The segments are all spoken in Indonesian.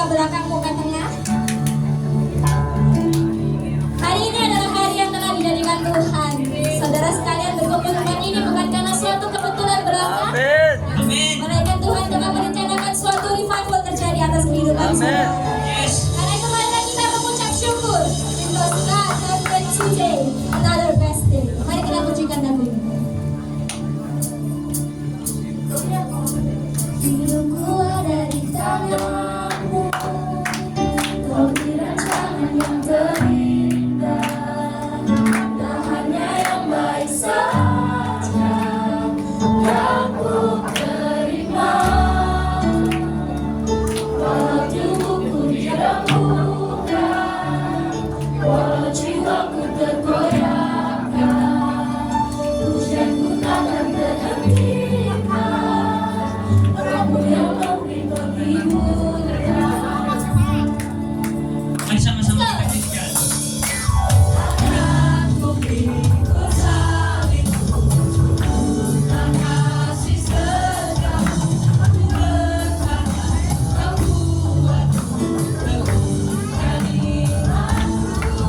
belakang, muka tengah. Hari ini adalah hari yang telah dijadikan Tuhan. Saudara sekalian berkumpul tempat ini bukan karena suatu kebetulan belaka, melainkan Tuhan telah merencanakan suatu revival terjadi atas kehidupan saudara. Karena itu marilah kita mengucap syukur. Because God has made today another best day. Mari kita pujikan lagu ini. Hidupku ada di tanganmu, kau beri rancangan yang terindah, tak hanya yang baik saja yang ku terima. Walau tubuhku dirembukan, walau jiwaku tergoyahkan, pujianku takkan terhentikan. Kamu yang memberi penghiburan. Mari sama-sama kita nyanyikan. Aku ikut salibmu, tak kasih setiamu, aku bertahan, kau buatku teguhkan imanku.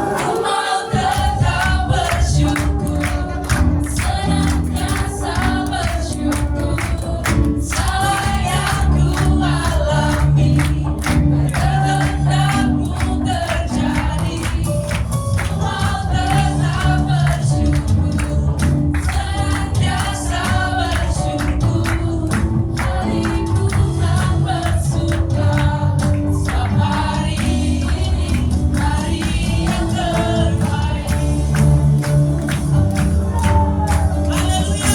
Ku mau tetap bersyukur, senantiasa bersyukur. Salah yang ku alami, kehendakmu terjadi. Ku mau tetap bersyukur, senantiasa bersyukur. Hatiku kan bersuka, setiap hari ini hari yang terbaik. Haleluya.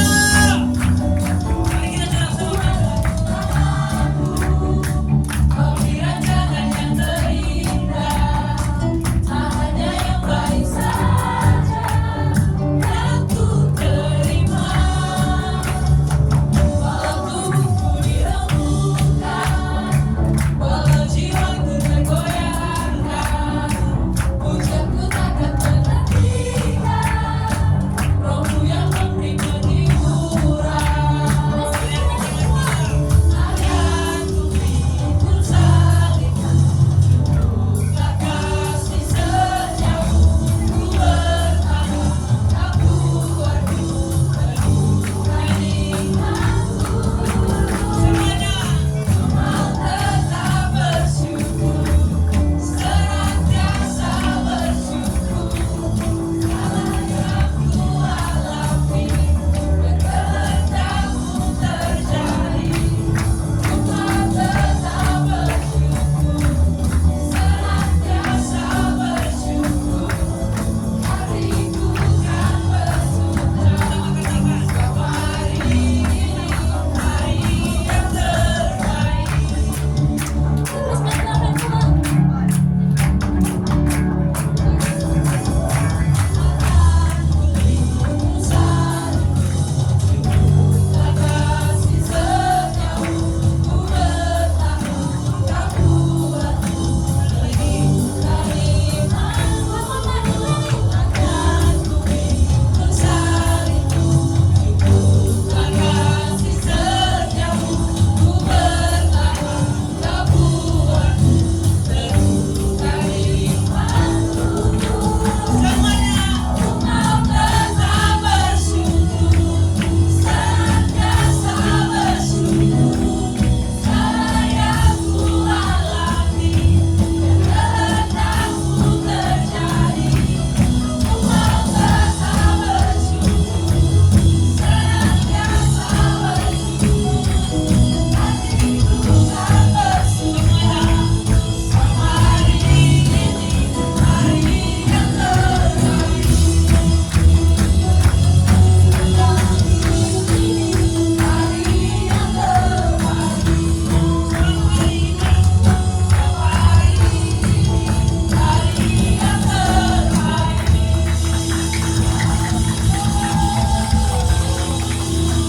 Mari kita sorak-sorai. Kau beri rancangan yang terindah, tak hanya yang baik saja yang ku terima. Walau tubuhku dirembukan, walau jiwaku tergoyahkan, pujianku takkan terhentikan. Rohmu yang memberi penghiburan. Akan ku pikul salibmu, tak kasih setiamu, ku bertahan, kau buatku teguhkan imanku. Ku mau tetap bersyukur, senantiasa bersyukur. Salah yang ku alami, kehendakmu terjadi. Ku mau tetap bersyukur, senantiasa bersyukur. Hatiku kan bersuka, setiap hari ini hari yang terbaik. Terus berdoa Tuhan.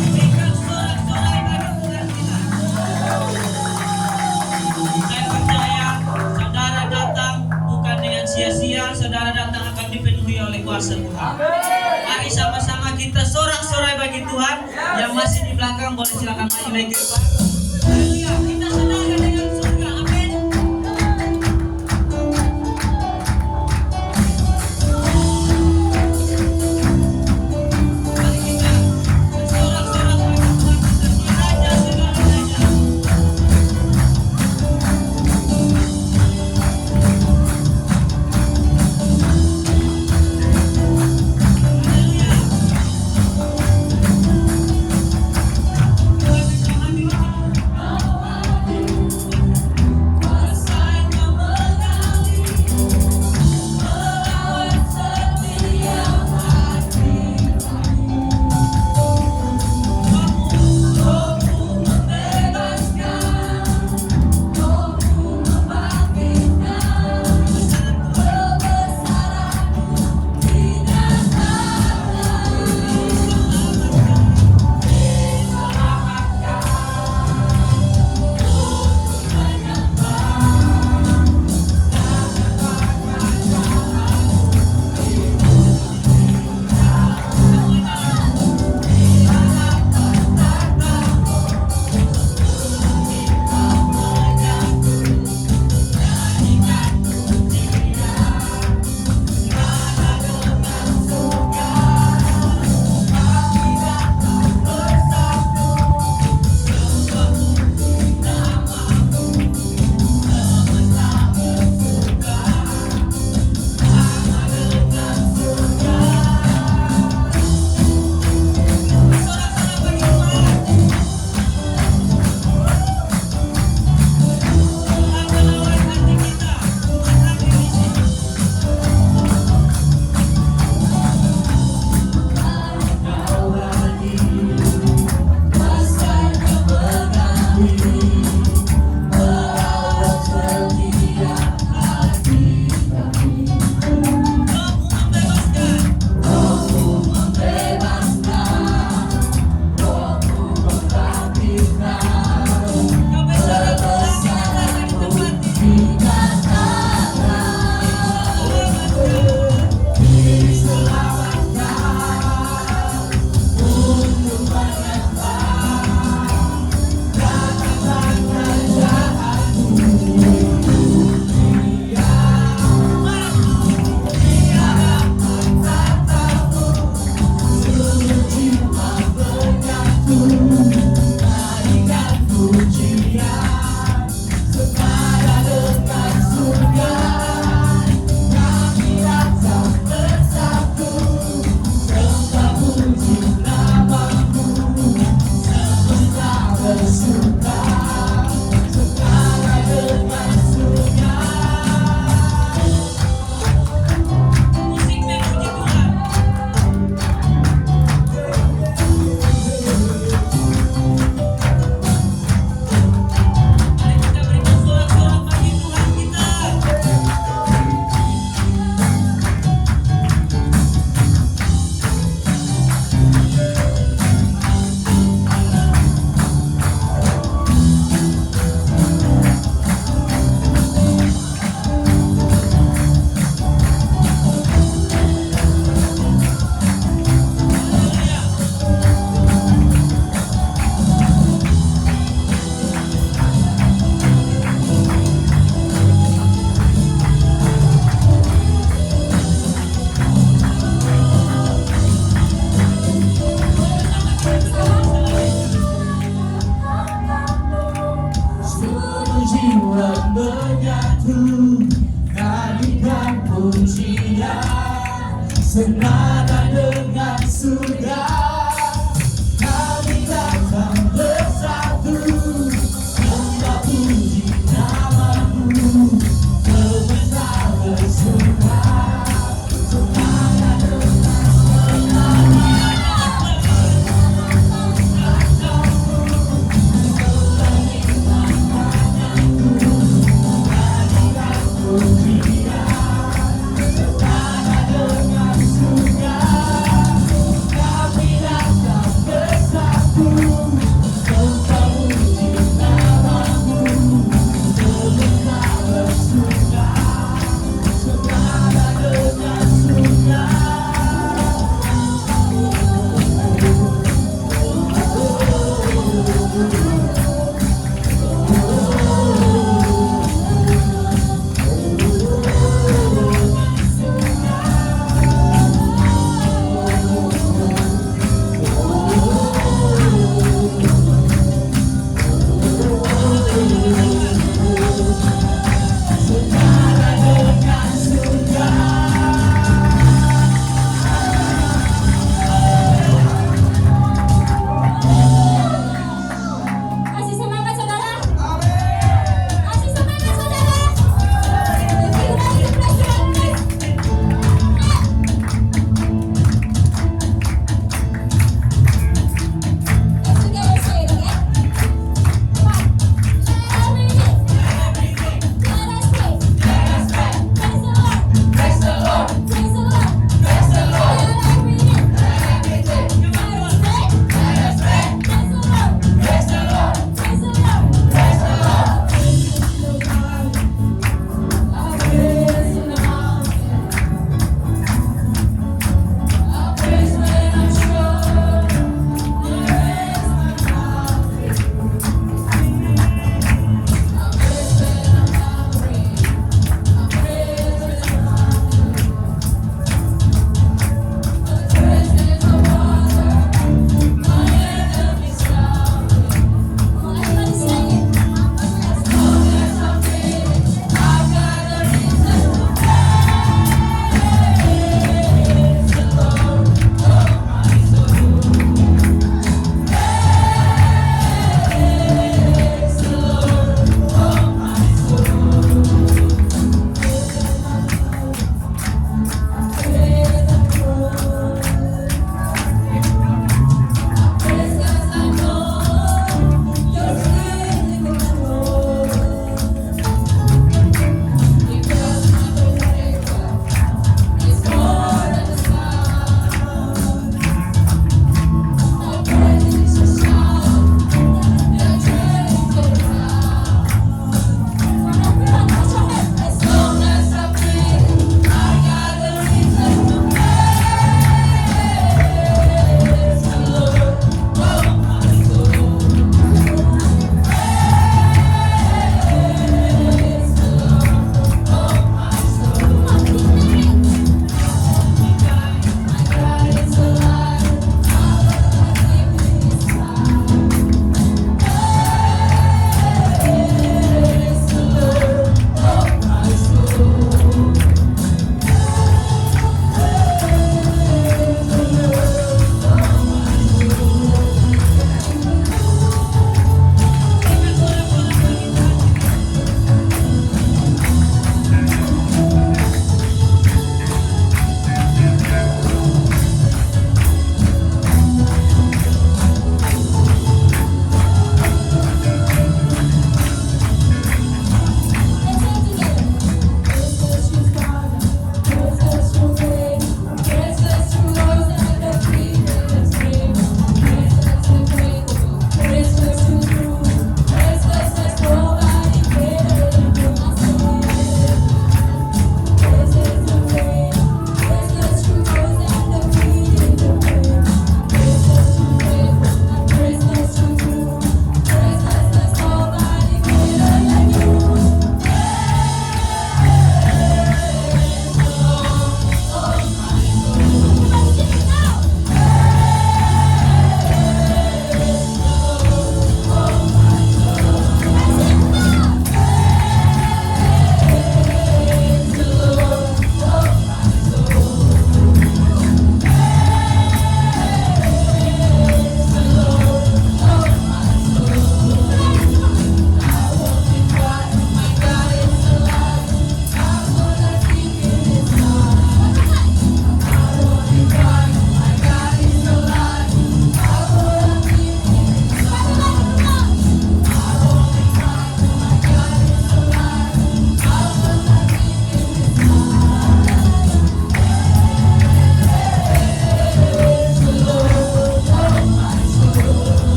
Berikan sorak-sorai bagi Tuhan kita. Saya percaya saudara datang bukan dengan sia-sia, saudara datang akan dipenuhi oleh kuasa Tuhan. Mari sama-sama kita sorak-sorai bagi Tuhan. Yang masih di belakang boleh silakan maju lagi ke depan. Haleluya, kita saudara Musiknya puji Tuhan. Mari kita berikan sorak-sorak bagi Tuhan kita. Seluruh jiwa menyatu, nadikan pujian, senada dengan surga. Kami datang bersatu, sembah puji namamu, sebentar bersuka. Senada dengan pujian, senada dengan surga.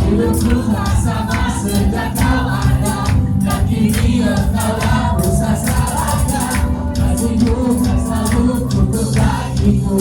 Hidupku tak sama sejak kau ada, dan kini engkau yang bisa salahkan. Kasihmu tak selalu untuk bagiku.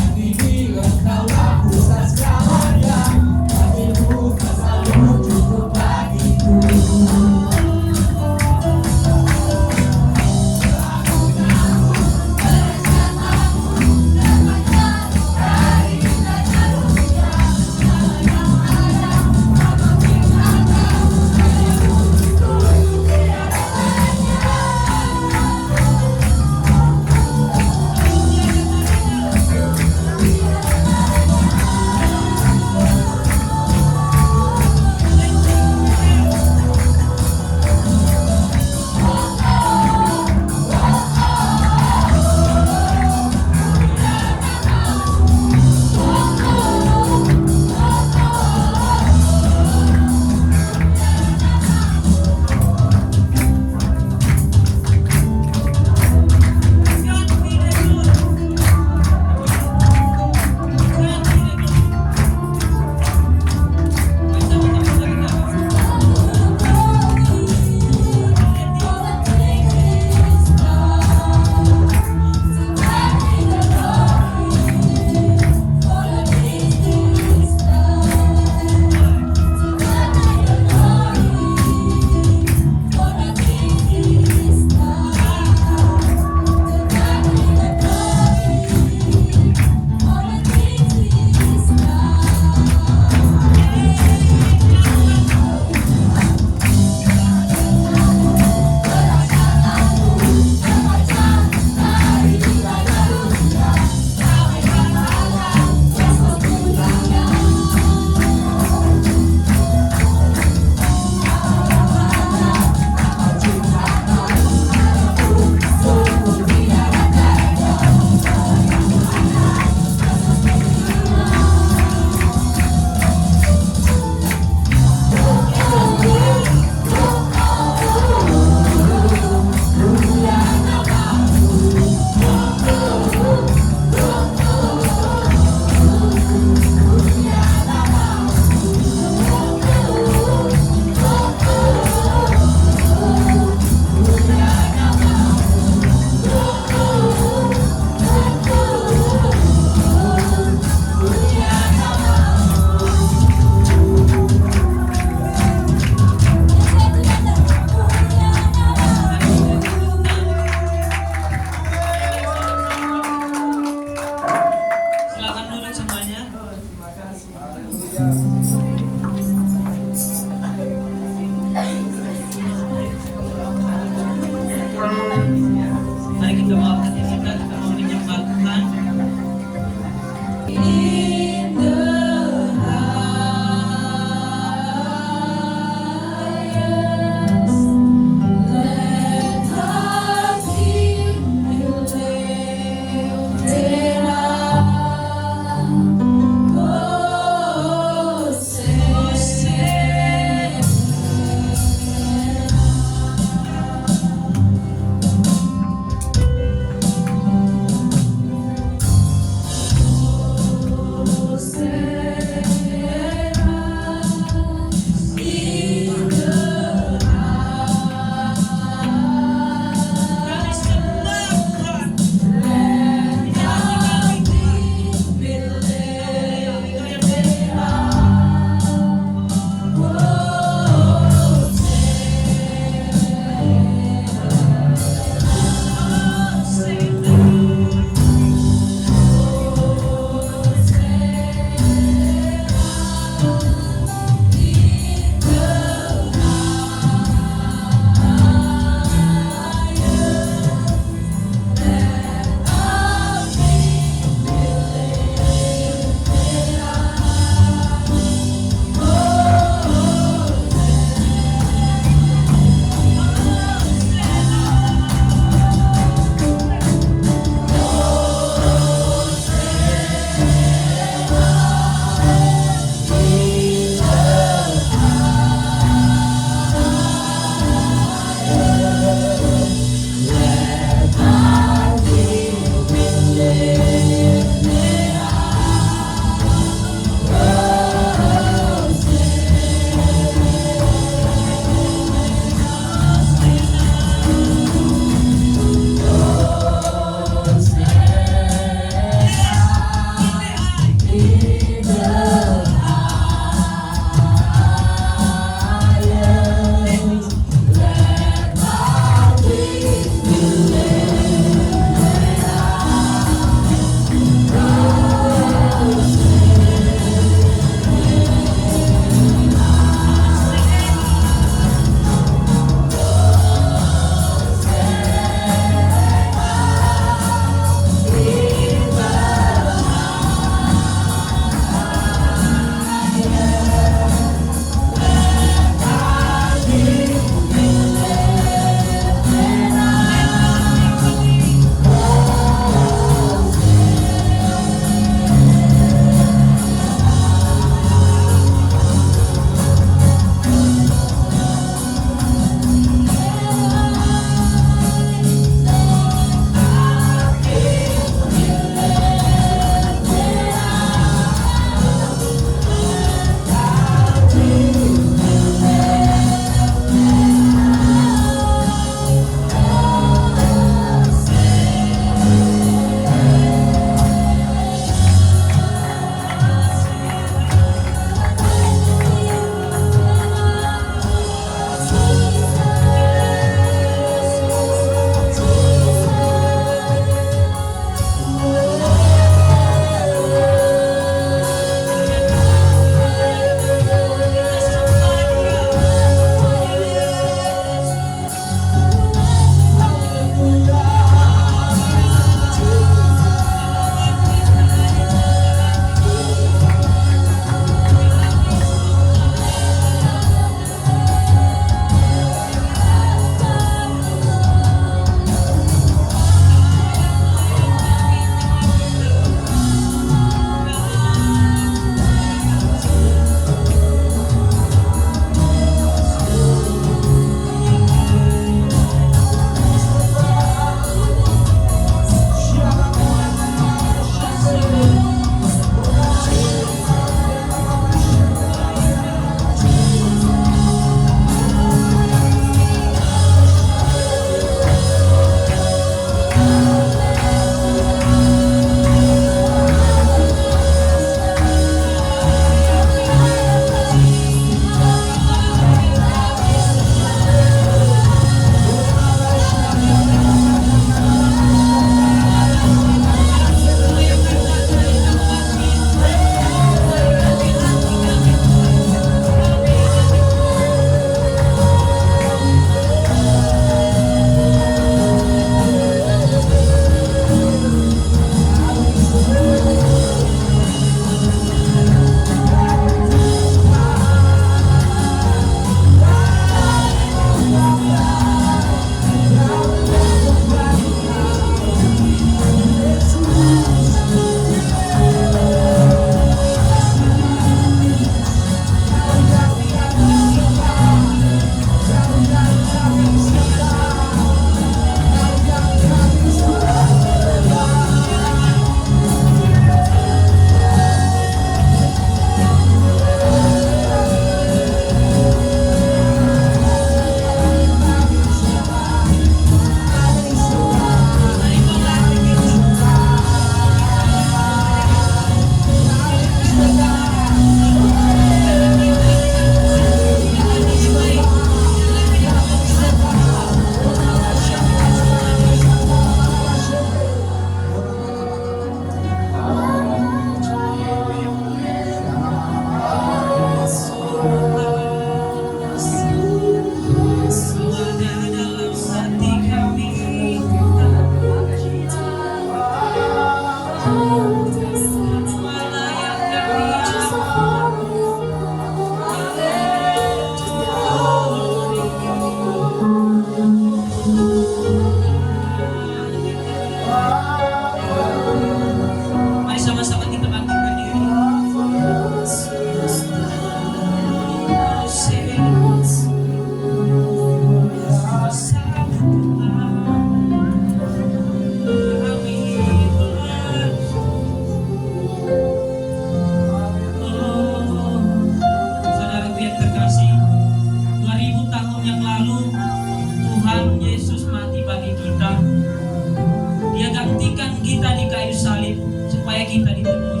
kita ditemui.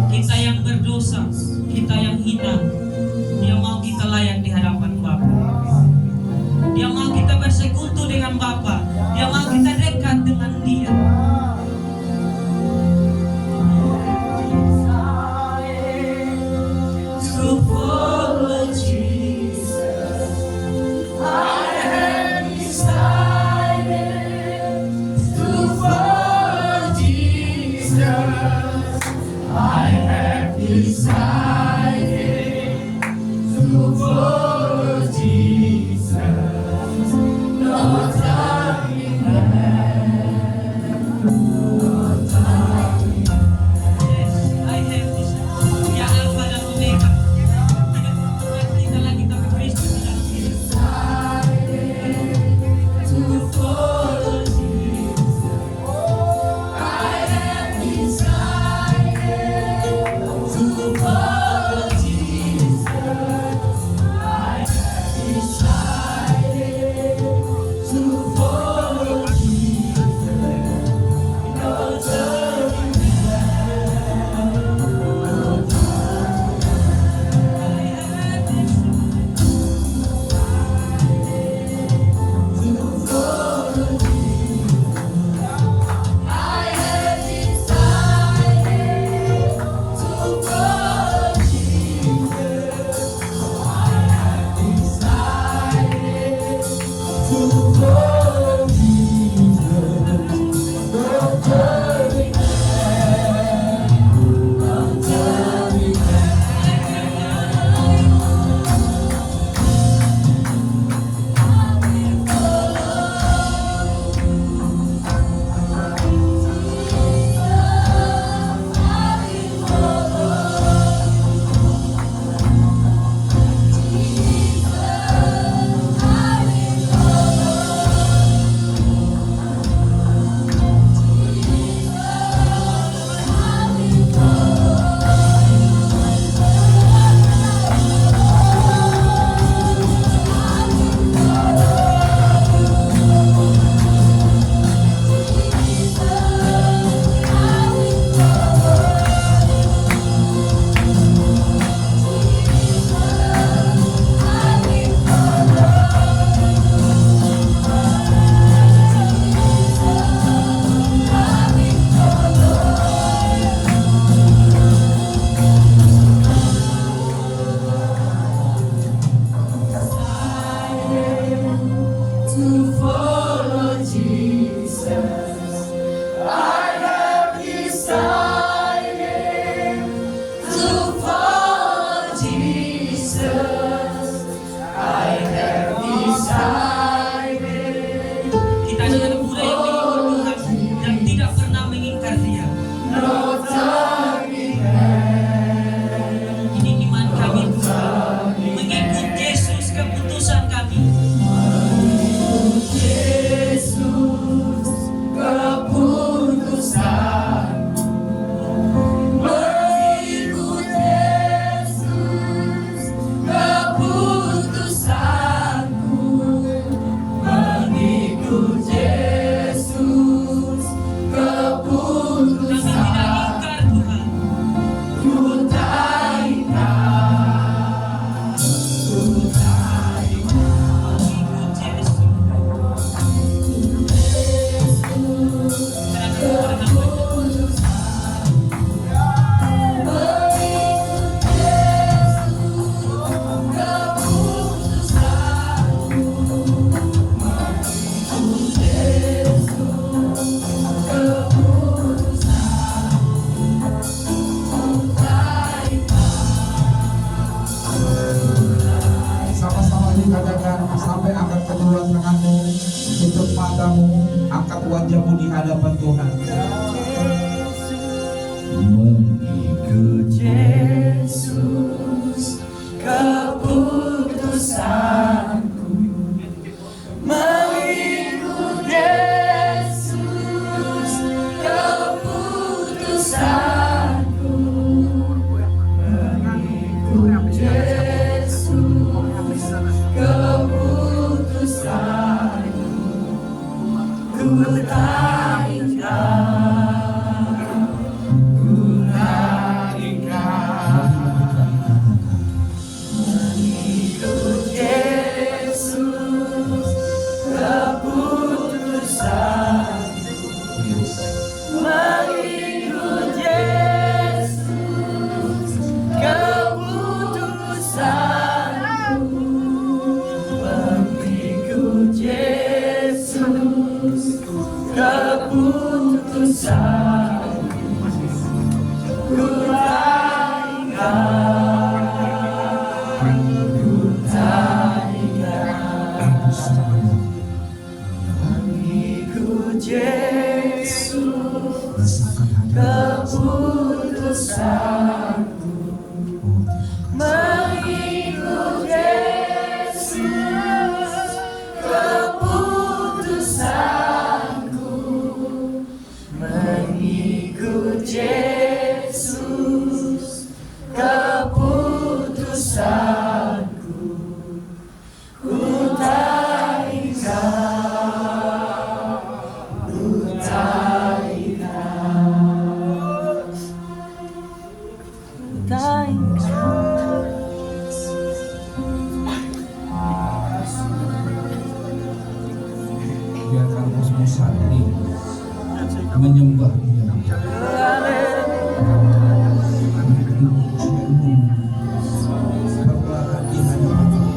Kita yang berdosa, kita yang hina, Dia mau kita layak di hadapan Bapa. Dia mau kita bersekutu dengan Bapa. Dia mau kita dekat dengan Dia. To follow Jesus, I have decided to follow Jesus. I have decided to follow Jesus. No turning back. No turning Yes, I have decided. Dia Alfa dan Omega. Kita lagi tapi Kristus di dalam hidup. to follow Jesus. I have decided to follow Jesus. I have decided to follow Jesus. No turning to follow Jesus. I have decided to follow Jesus. I have decided Kita adalah muda yang mengikut Tuhan dan tidak pernah mengingkar Dia. no turning back. Ini iman kami Tuhan. Mengikut Yesus keputusan kami. Yesus keputusan mengikut Yesus keputusanku mengikut Yesus Kami tidak keputusan ingkar Tuhan. ku tak ingkar Mengikut Yesus. Karena Sama-sama dikatakan sampai angkat kedua tanganmu, tutup matamu, angkat wajahmu di hadapan Tuhan. mengikut Yesus keputusanku mengikut Yesus keputusanku mengikut Yesus keputusanku ku tak ingkar Biarkan kosmos saat ini menyembah Dia. Berbahagia di hadapan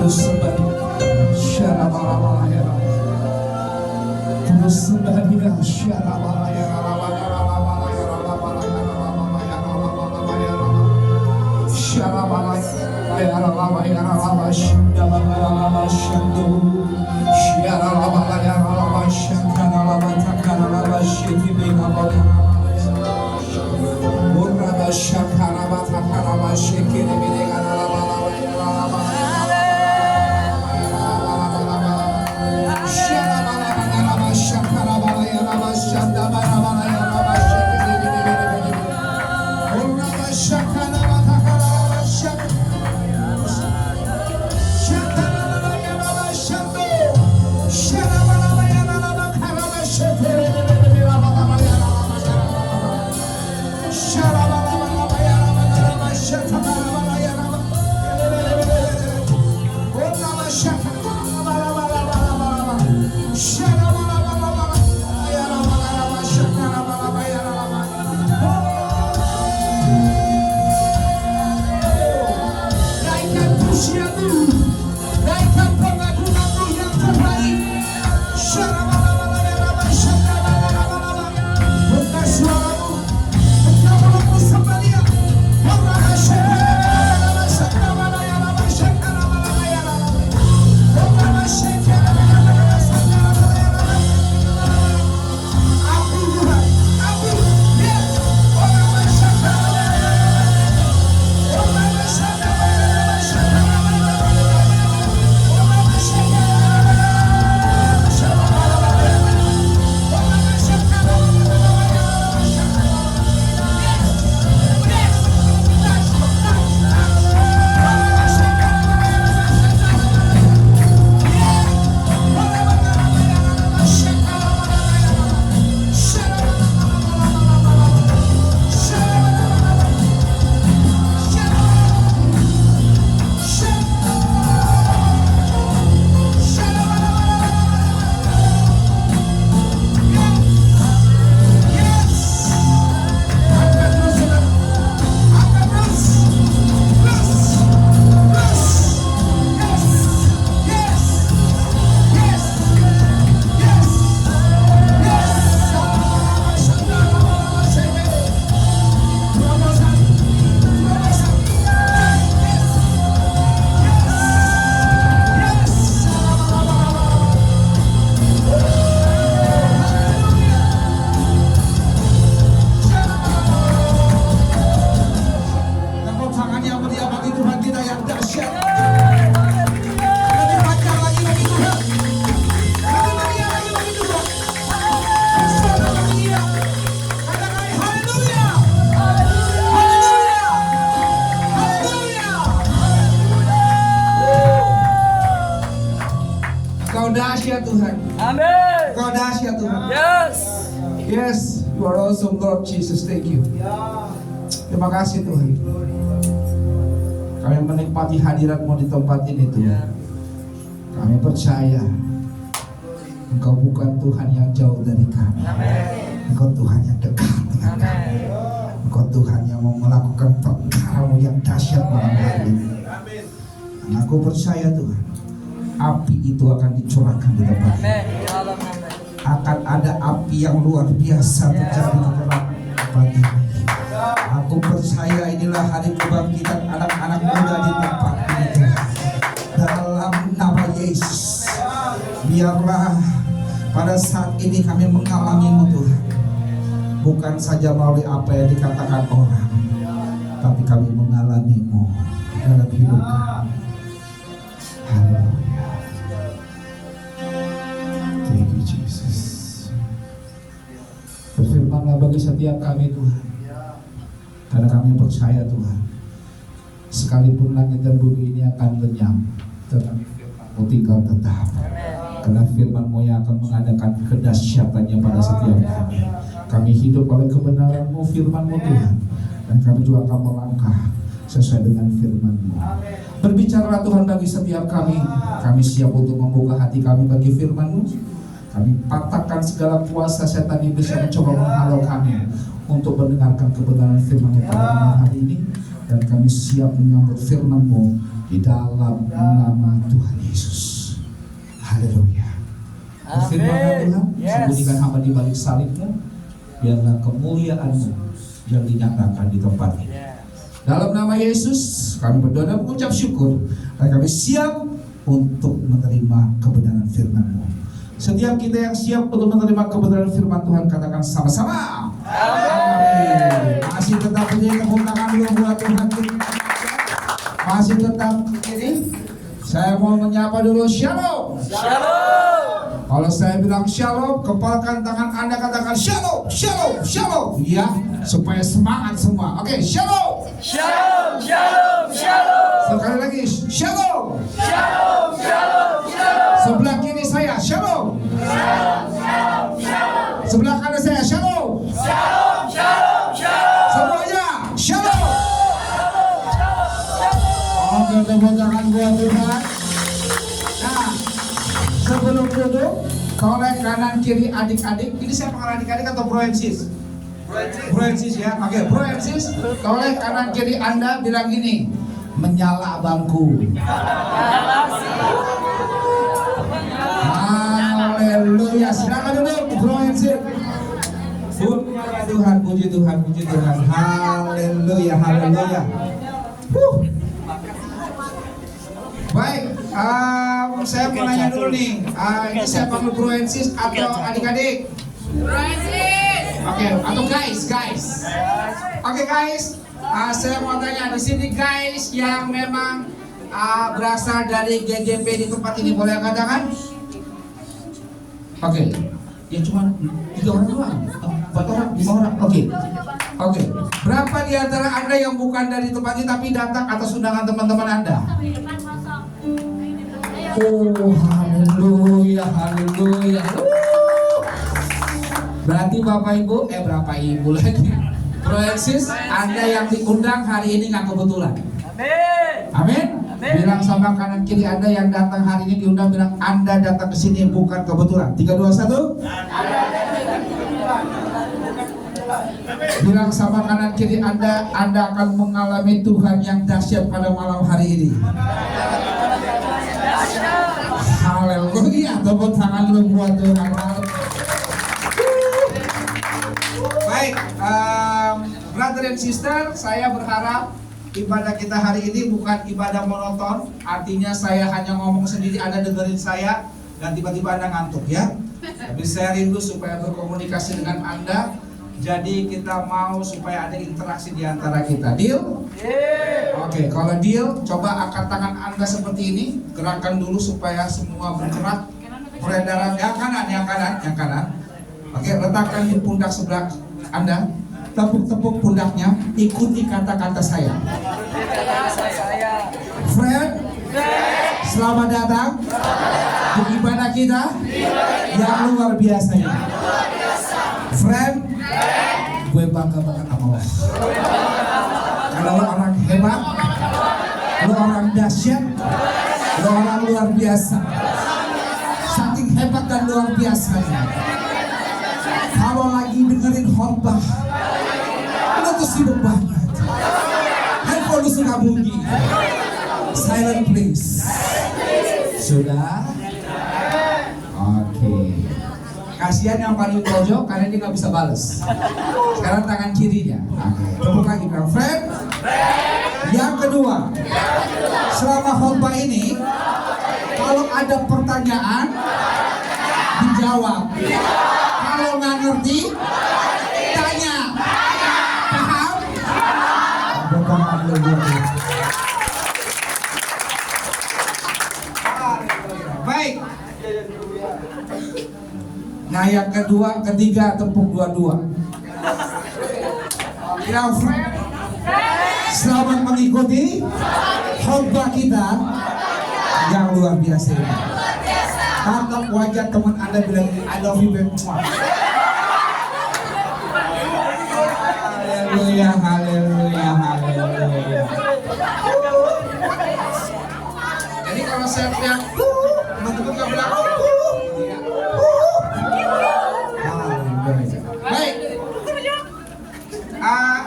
terus sembah Syarabalaya, terus sembah Dia Syarabalaya, naikkan pengagunganmu yang terbaik. Buka suaramu, buka mulutmu sembah Dia. Kau dahsyat Tuhan. Amin. Kau dahsyat Tuhan. Yes. Yes, you are awesome Lord Jesus. Thank you. Terima kasih Tuhan. Kami menikmati hadirat-Mu di tempat ini Tuhan. Kami percaya Engkau bukan Tuhan yang jauh dari kami. Engkau Tuhan yang dekat dengan kami. Engkau Tuhan yang mau melakukan perkara-Mu yang dahsyat malam hari ini. Dan aku percaya Tuhan, api itu akan dicurahkan di tempat ini. Akan ada api yang luar biasa terjadi di dalam tempat ini. Aku percaya inilah hari kebangkitan anak-anak muda di tempat ini Tuhan. Dalam nama Yesus, biarlah pada saat ini kami mengalami-Mu Tuhan, bukan saja melalui apa yang dikatakan orang, tapi kami mengalami-Mu dalam hidup kami. Haleluya. Thank you Jesus. Berfirmanlah bagi setiap kami Tuhan, karena kami percaya Tuhan, sekalipun langit dan bumi ini akan lenyap, tetapi firman-Mu tinggal tetap. Karena firman-Mu yang akan mengadakan kedahsyatannya pada setiap kami. Kami hidup oleh kebenaran-Mu, firman-Mu Tuhan, dan kami juga akan melangkah sesuai dengan firman-Mu. Berbicara Tuhan bagi setiap kami. Kami siap untuk membuka hati kami bagi firman-Mu. Kami patahkan segala kuasa setan iblis yang mencoba menghalau kami untuk mendengarkan kebenaran firman-Mu pada malam hari ini. Dan kami siap menyambut firman-Mu di dalam nama Tuhan Yesus. Haleluya. Firman-Mu Tuhan, sembunyikan hamba di balik salib-Mu, biarlah kemuliaan-Mu yang dinyatakan di tempat ini. Dalam nama Yesus kami berdoa dan mengucap syukur, dan kami siap untuk menerima kebenaran firman-Mu. Setiap kita yang siap untuk menerima kebenaran firman Tuhan, katakan sama-sama amin. Masih tetap berdiri, tepuk tangan dulu buat Tuhan kita. Masih tetap berdiri. Saya mau menyapa dulu shalom. Shalom. Kalau saya bilang shalom, kepalkan tangan Anda, katakan shalom, shalom, shalom. Ya, supaya semangat semua. Oke, shalom. Shalom, shalom, shalom. Sekali lagi, shalom. Shalom, shalom, shalom. Sebelah kiri saya, shalom. Shalom, shalom, shalom. Sebelah kanan saya, shalom. Shalom, shalom, shalom. Semuanya, shalom. Oke, tepuk tangan buat Tuhan. Nah, sebelum duduk, toleh kanan kiri adik-adik. Ini saya panggil adik-adik atau bro and sis? Bro and sis ya. Oke, bro and sis, toleh kanan kiri Anda bilang gini, menyala bangku. Haleluya. Silakan duduk, bro and sis. Puji Tuhan, puji Tuhan, puji Tuhan. Haleluya, haleluya. Baik, saya mau nanya dulu nih. Ini saya panggil bro and sis atau adik-adik? Bro and sis. Oke, atau guys. Oke guys, saya mau tanya di sini guys yang memang berasal dari GGP di tempat ini, boleh katakan? Oke, ya cuma 3 orang doang, 4 orang, 5 orang. Oke. Berapa di antara Anda yang bukan dari tempat ini tapi datang atas undangan teman-teman Anda? Oh, haleluya, haleluya. Berarti Bapak Ibu, berapa Ibu lagi? Bro and sis, Anda yang diundang hari ini nggak kebetulan. Amin. Bilang sama kanan kiri Anda yang datang hari ini diundang, bilang Anda datang ke sini bukan kebetulan. 3, 2, 1. Bilang sama kanan kiri Anda akan mengalami Tuhan yang dahsyat pada malam hari ini. Haleluya, tepuk tangan dulu buat Tuhan. Baik, brother and sister, saya berharap ibadah kita hari ini bukan ibadah monoton. Artinya saya hanya ngomong sendiri, Anda dengerin saya, dan tiba-tiba Anda ngantuk ya. Tapi saya rindu supaya berkomunikasi dengan Anda. Jadi kita mau supaya ada interaksi di antara kita. Deal? Oke, kalau deal, coba angkat tangan Anda seperti ini. Gerakkan dulu supaya semua bergerak. Peredaran yang kanan. Oke, letakkan di pundak sebelah Anda. Tepuk-tepuk pundaknya. Ikuti kata-kata saya. Friend, selamat datang di ibadah kita yang luar biasa ini. Friend, gue bangga banget sama lo. Karena lo orang hebat, lo orang dahsyat, lo orang luar biasa. Saking hebat dan luar biasanya. Kalau lagi dengerin khotbah, lu tuh sibuk banget. Handphone lu suka bunyi. Silent please. Sudah? Oke. Kasihan yang paling pojok karena dia nggak bisa bales. Sekarang tangan kirinya. Oke. Tepuk lagi, friend. Yang kedua, selama khotbah ini, kalau ada pertanyaan, dijawab. Kalau nggak ngerti, tanya. Paham? Baik. Nah, yang kedua, ketiga, tepuk dua-dua. Yang friend, selamat mengikuti khotbah kita yang luar biasa ini. Tatap wajah teman Anda bilang I love you baby. Haleluya, haleluya, haleluya. Jadi kalau saya bilang teman-teman nggak bilang baik.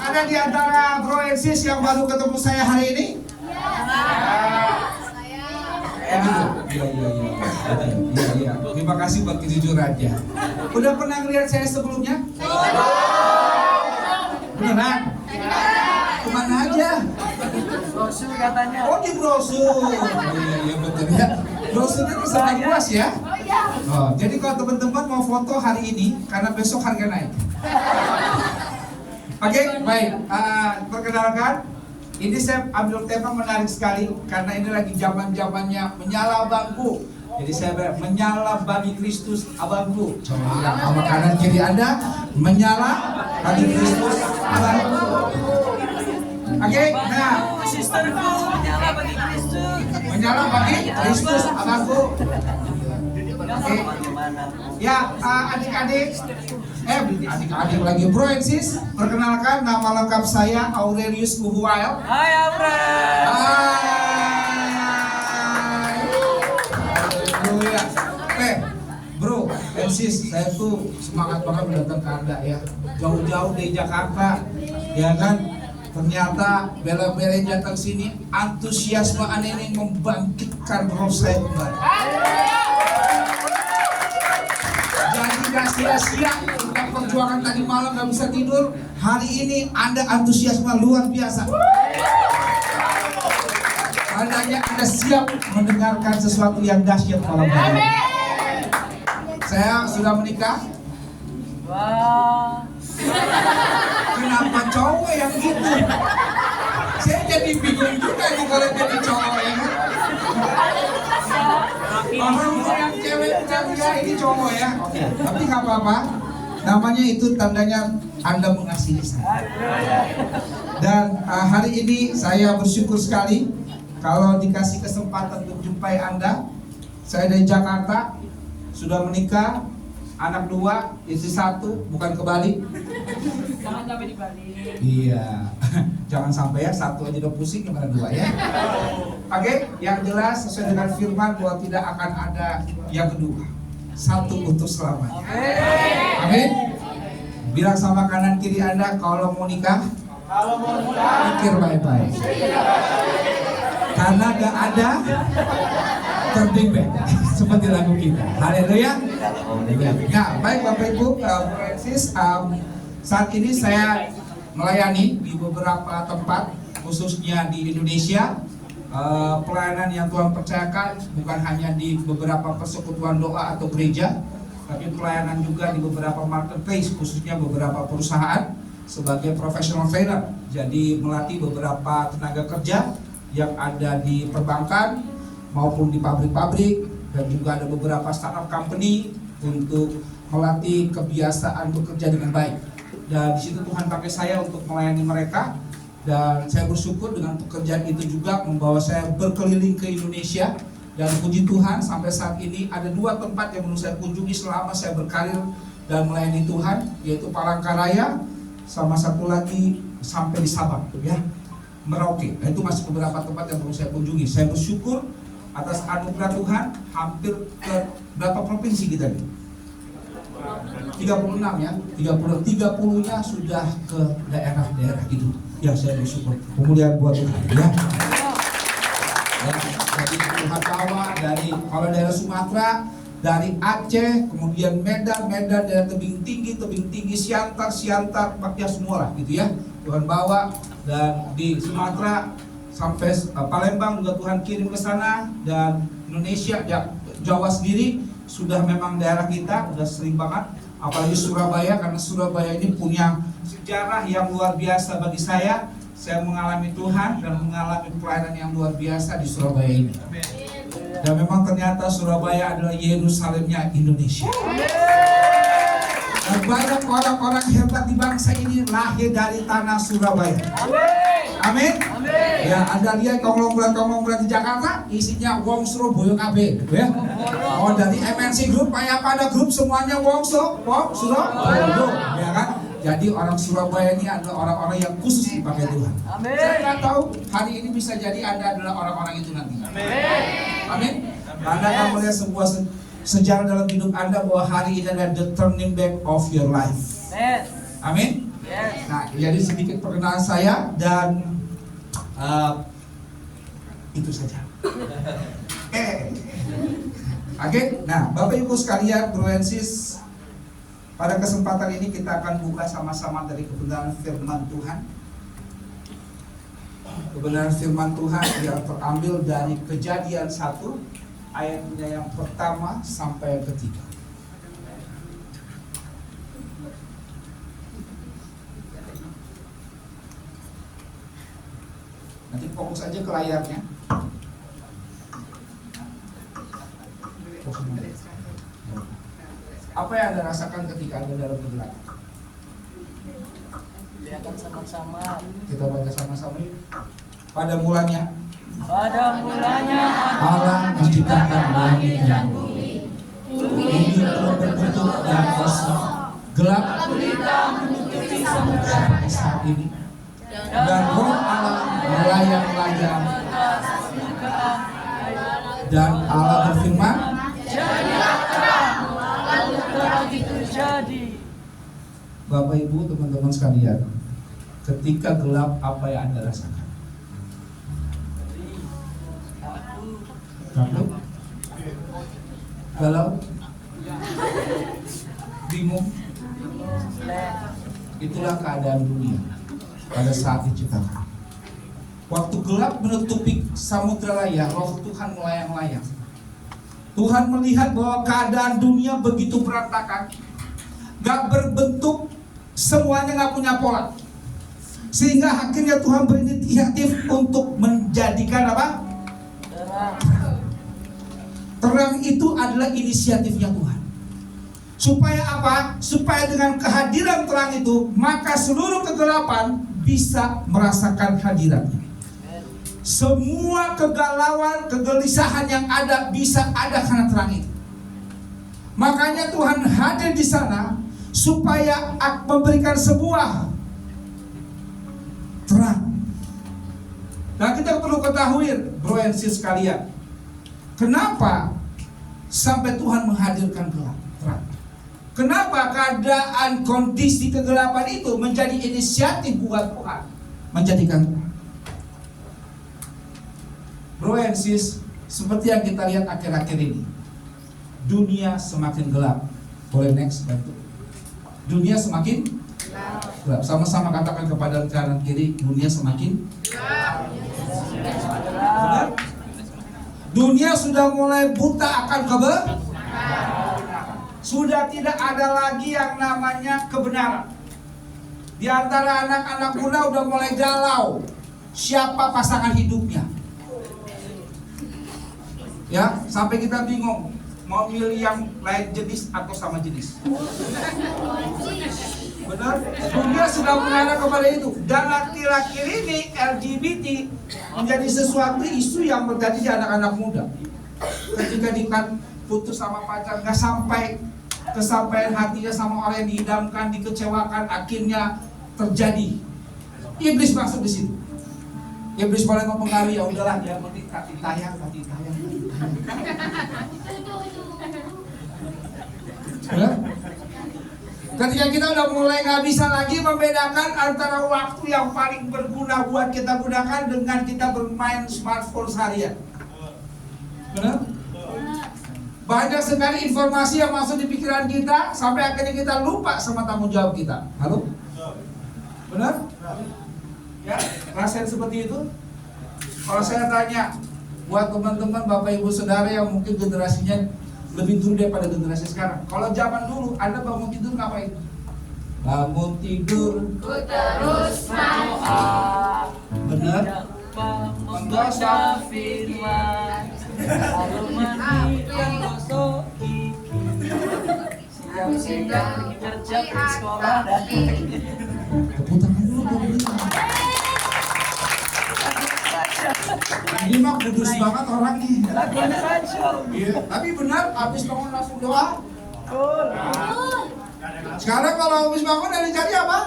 Ada di antara bro and sis yang baru ketemu saya hari ini? Iya. Terima kasih buat kejujurannya. Udah pernah ngeliat saya sebelumnya? Beneran? Kemana aja? Brosur katanya. Oh, di brosur. Iya betul ya. Brosurnya terserah luas ya. Oh, jadi kalau teman-teman mau foto hari ini, karena besok harga naik. Oke, baik. Perkenalkan, ini saya ambil tema menarik sekali karena ini lagi zaman-zamannya menyala bangku. Jadi saya menyala bagi Kristus abangku. Coba bilang sama kanan kiri Anda, menyala bagi Kristus abangku. Oke, nah, Sisterku menyala bagi Kristus. menyala bagi Kristus abangku. Oke. Ya, adik-adik, adik-adik lagi bro and sis, perkenalkan nama lengkap saya Aurelius Uhuael. Hai Aurel. Hai. Haleluya. Bro and sis, saya tuh semangat banget datang ke Anda ya. Jauh-jauh dari Jakarta, ya kan? Ternyata bela-bela datang sini, antusiasme Anda ini membangkitkan roh saya kembali. Jadi gak sia-sia kita perjuangan tadi malam gak bisa tidur. Hari ini Anda antusiasme luar biasa. Tandanya Anda siap mendengarkan sesuatu yang dahsyat malam ini. Saya sudah menikah. Wah. Kenapa cowok yang gitu? Saya jadi bingung juga nih kalau jadi cowok yang orang yang cewek ya ini cowok ya. Tapi nggak apa-apa. Namanya itu tandanya Anda mengasihi saya. Dan hari ini saya bersyukur sekali kalau dikasih kesempatan untuk jumpai Anda. Saya dari Jakarta, sudah menikah, anak 2, istri 1, bukan kebalik. Jangan sampai dibalik. Iya, jangan sampai ya, 1 aja udah pusing gimana 2 ya. Oke, yang jelas sesuai dengan firman bahwa tidak akan ada yang kedua. 1 untuk selamanya. Amin. Bilang sama kanan kiri Anda kalau mau nikah, pikir baik-baik. Karena gak ada turning back seperti lagu kita. Haleluya. Nah, baik Bapak Ibu, Francis, saat ini saya melayani di beberapa tempat, khususnya di Indonesia. Pelayanan yang Tuhan percayakan bukan hanya di beberapa persekutuan doa atau gereja, tapi pelayanan juga di beberapa marketplace, khususnya beberapa perusahaan sebagai professional trainer. Jadi melatih beberapa tenaga kerja yang ada di perbankan maupun di pabrik-pabrik, dan juga ada beberapa startup company untuk melatih kebiasaan bekerja dengan baik. Dan di situ Tuhan pakai saya untuk melayani mereka. Dan saya bersyukur dengan pekerjaan itu juga membawa saya berkeliling ke Indonesia. Dan puji Tuhan sampai saat ini ada 2 tempat yang belum saya kunjungi selama saya berkarir dan melayani Tuhan, yaitu Palangkaraya, sama satu lagi sampai di Sabang ya, Merauke. Nah, itu masih beberapa tempat yang belum saya kunjungi. Saya bersyukur atas anugerah Tuhan hampir ke berapa provinsi kita nih? 36 ya, 30-nya sudah ke daerah-daerah gitu. Ya saya bersyukur. Kemudian buat Tuhan ya. Jadi Tuhan bawa dari kalau daerah Sumatera, dari Aceh, kemudian Medan, daerah tebing tinggi, Siantar, ya semua lah gitu ya. Tuhan bawa dan di Sumatera sampai Palembang juga Tuhan kirim ke sana, dan Indonesia, ya, Jawa sendiri sudah memang daerah kita, udah sering banget. Apalagi Surabaya, karena Surabaya ini punya sejarah yang luar biasa bagi saya. Saya mengalami Tuhan dan mengalami pelayanan yang luar biasa di Surabaya ini. Dan memang ternyata Surabaya adalah Yerusalemnya Indonesia. Dan banyak orang-orang hebat di bangsa ini lahir dari tanah Surabaya. Amin. Ya, Anda lihat konglomerat di Jakarta isinya wong Surabaya kabeh, gitu ya. Oh, dari MNC Group kayak pada grup semuanya wong Surabaya, ya kan? Jadi orang Surabaya ini adalah orang-orang yang khusus dipakai Tuhan. Saya nggak tahu hari ini bisa jadi Anda adalah orang-orang itu nanti. Amin. Anda akan melihat sebuah sejarah dalam hidup Anda bahwa hari ini adalah the turning back of your life. Amin. Nah, jadi sedikit perkenalan saya dan itu saja. Oke. Nah, Bapak Ibu sekalian, Broensis, pada kesempatan ini kita akan buka sama-sama dari kebenaran firman Tuhan. Kebenaran firman Tuhan yang terambil dari Kejadian 1 ayatnya yang pertama sampai yang ketiga. Nanti fokus aja ke layarnya. Apa yang Anda rasakan ketika Anda dalam pergerakan? Lihatkan sama-sama. Kita baca sama-sama yuk. Pada mulanya Allah menciptakan langit dan bumi. bumi telah berbentuk dan kosong, gelap menutupi samudra sampai saat ini, dan roh Allah melayang-layang, dan Allah berfirman, Lalu terang itu jadi. Bapak Ibu teman-teman sekalian, ketika gelap apa yang Anda rasakan? Takut? Galau? Bingung? Itulah keadaan dunia pada saat diciptakan. Waktu gelap menutupi samudra raya, roh Tuhan melayang-layang. Tuhan melihat bahwa keadaan dunia begitu berantakan, gak berbentuk, semuanya gak punya pola. Sehingga akhirnya Tuhan berinisiatif untuk menjadikan apa? Terang itu adalah inisiatifnya Tuhan. Supaya apa? Supaya dengan kehadiran terang itu, maka seluruh kegelapan bisa merasakan hadiratnya. Semua kegalauan, kegelisahan yang ada bisa ada karena terang itu. Makanya Tuhan hadir di sana supaya memberikan sebuah terang. Nah, kita perlu ketahui, bro and sis sekalian, kenapa sampai Tuhan menghadirkan terang? Kenapa keadaan kondisi kegelapan itu menjadi inisiatif buat Tuhan menjadikan terang? Bro and sis, seperti yang kita lihat akhir-akhir ini, dunia semakin gelap. Boleh next bantu? Dunia semakin gelap. Sama-sama katakan kepada kanan kiri, dunia semakin gelap. Dunia sudah mulai buta akan kebenaran. Sudah tidak ada lagi yang namanya kebenaran. Di antara anak-anak muda udah mulai galau siapa pasangan hidupnya. Ya, sampai kita bingung mau milih yang lain jenis atau sama jenis. Benar? Dunia sudah mengarah kepada itu. Dan akhir-akhir ini LGBT menjadi sesuatu isu yang terjadi di anak-anak muda. Ketika dia putus sama pacar, nggak sampai kesampaian hatinya sama orang yang diidamkan, dikecewakan, akhirnya terjadi. Iblis masuk di situ. Iblis boleh mempengaruhi, ya udahlah, ya penting hati tayang. Ya? Ketika kita udah mulai nggak bisa lagi membedakan antara waktu yang paling berguna buat kita gunakan dengan kita bermain smartphone seharian. Benar? Banyak sekali informasi yang masuk di pikiran kita sampai akhirnya kita lupa sama tanggung jawab kita. Halo? Benar? Ya, rasain seperti itu? Kalau saya tanya buat teman-teman Bapak Ibu Saudara yang mungkin generasinya lebih dulu daripada generasi sekarang. Kalau zaman dulu Anda bangun tidur ngapain? Bangun tidur Ku terus mau benar? membaca firman, lalu mandi dan gosok gigi, siap-siap kerja ke sekolah dan Tepuk tangan dulu dong. Ini mah kudus banget orangnya. lakukan saja. Iya, tapi benar habis bangun langsung doa. Betul. Sekarang kalau habis bangun dari cari apa?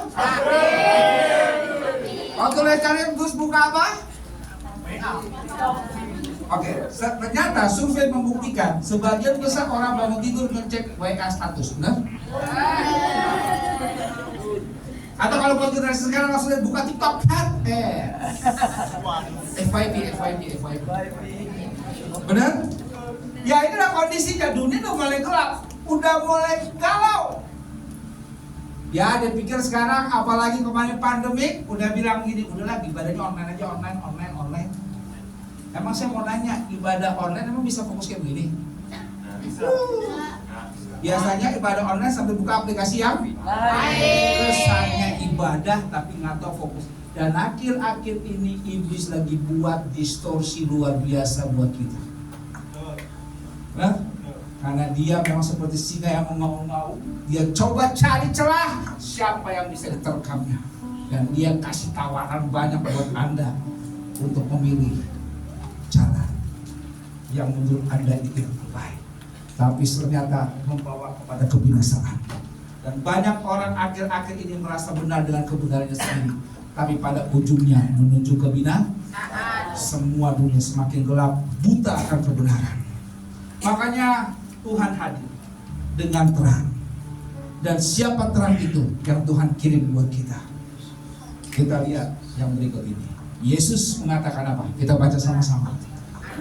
Waktu lihat cari terus buka apa? Oke, ternyata survei membuktikan sebagian besar orang bangun tidur ngecek WA status, benar? Atau kalau buat generasi sekarang langsung lihat buka TikTok kan? FYP. Benar? Ya inilah kondisinya, dunia udah mulai gelap, udah mulai galau. Ya dia pikir sekarang apalagi kemarin pandemik udah bilang gini, udahlah ibadahnya online aja, online. Emang saya mau nanya, ibadah online emang bisa fokus kayak begini? Biasanya ibadah online sambil buka aplikasi yang kesannya ibadah tapi nggak tahu fokus. Dan akhir-akhir ini iblis lagi buat distorsi luar biasa buat kita. Nah, karena dia memang seperti singa yang mengaum-ngaum, dia coba cari celah siapa yang bisa diterkamnya, dan dia kasih tawaran banyak buat Anda untuk memilih jalan yang menurut Anda itu yang terbaik, tapi ternyata membawa kepada kebinasaan. Dan banyak orang akhir-akhir ini merasa benar dengan kebenarannya sendiri, tapi pada ujungnya menuju kebinasaan. Semua dunia semakin gelap, buta akan kebenaran. Makanya Tuhan hadir dengan terang. Dan siapa terang itu yang Tuhan kirim buat kita? Kita lihat yang berikut ini. Yesus mengatakan apa? Kita baca sama-sama.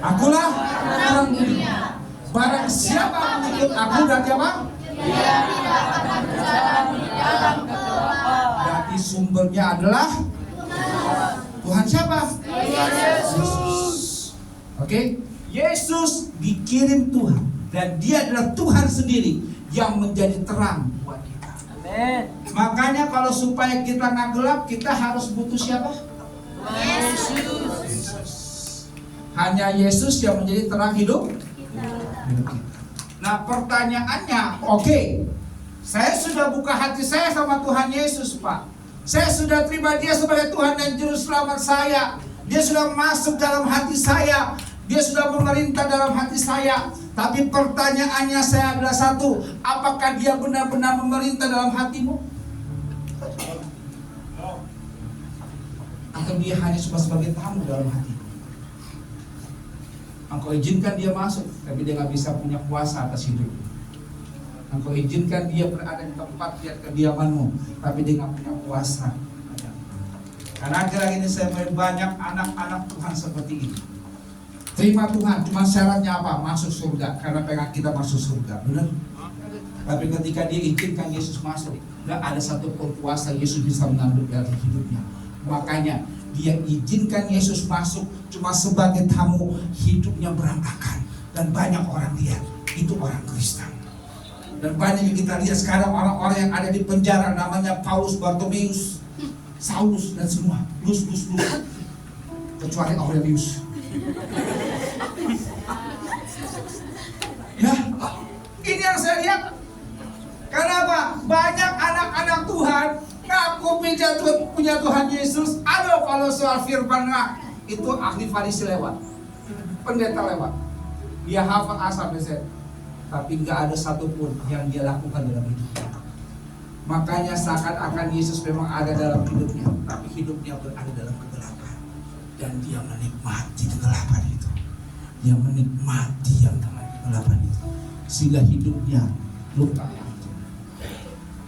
Akulah terang dunia. Barang siapa mengikut aku berarti apa? Dia tidak akan berjalan di dalam kegelapan. Berarti sumbernya adalah Tuhan siapa? Yesus. Oke? Yesus dikirim Tuhan, dan dia adalah Tuhan sendiri yang menjadi terang buat kita. Amin. Makanya kalau supaya kita nggak gelap, kita harus butuh siapa? Yesus. Hanya Yesus yang menjadi terang hidup kita. Nah pertanyaannya, oke, saya sudah buka hati saya sama Tuhan Yesus, Pak. Saya sudah terima dia sebagai Tuhan dan Juru Selamat saya. Dia sudah masuk dalam hati saya. Dia sudah memerintah dalam hati saya. Tapi pertanyaannya saya adalah satu, apakah dia benar-benar memerintah dalam hatimu? Atau dia hanya cuma sebagai tamu dalam hati? Engkau izinkan dia masuk, tapi dia nggak bisa punya kuasa atas hidup. Engkau izinkan dia berada di tempat lihat kediamanmu, tapi dia nggak punya kuasa. Karena akhir-akhir ini saya melihat banyak anak-anak Tuhan seperti ini. Terima Tuhan, cuma syaratnya apa? Masuk surga, karena pengen kita masuk surga, benar? Tapi ketika dia izinkan Yesus masuk, nggak ada satupun kuasa Yesus bisa mengambil dari hidupnya. Makanya dia izinkan Yesus masuk cuma sebagai tamu, hidupnya berantakan. Dan banyak orang lihat, itu orang Kristen. Dan banyak yang kita lihat sekarang orang-orang yang ada di penjara, namanya Paulus, Bartomeus, Saulus, dan semua lus. Kecuali Aurelius. Ya, ini yang saya lihat. Kenapa? Banyak anak-anak Tuhan ngaku punya Tuhan Yesus. Aduh, kalau soal firman itu ahli Farisi lewat, pendeta lewat. Dia hafal A sampai Z, tapi nggak ada satupun yang dia lakukan dalam hidupnya. Makanya seakan-akan Yesus memang ada dalam hidupnya, tapi hidupnya berada dalam kegelapan. Dan dia menikmati kegelapan itu. Dia menikmati yang kegelapan itu, sehingga hidupnya luka.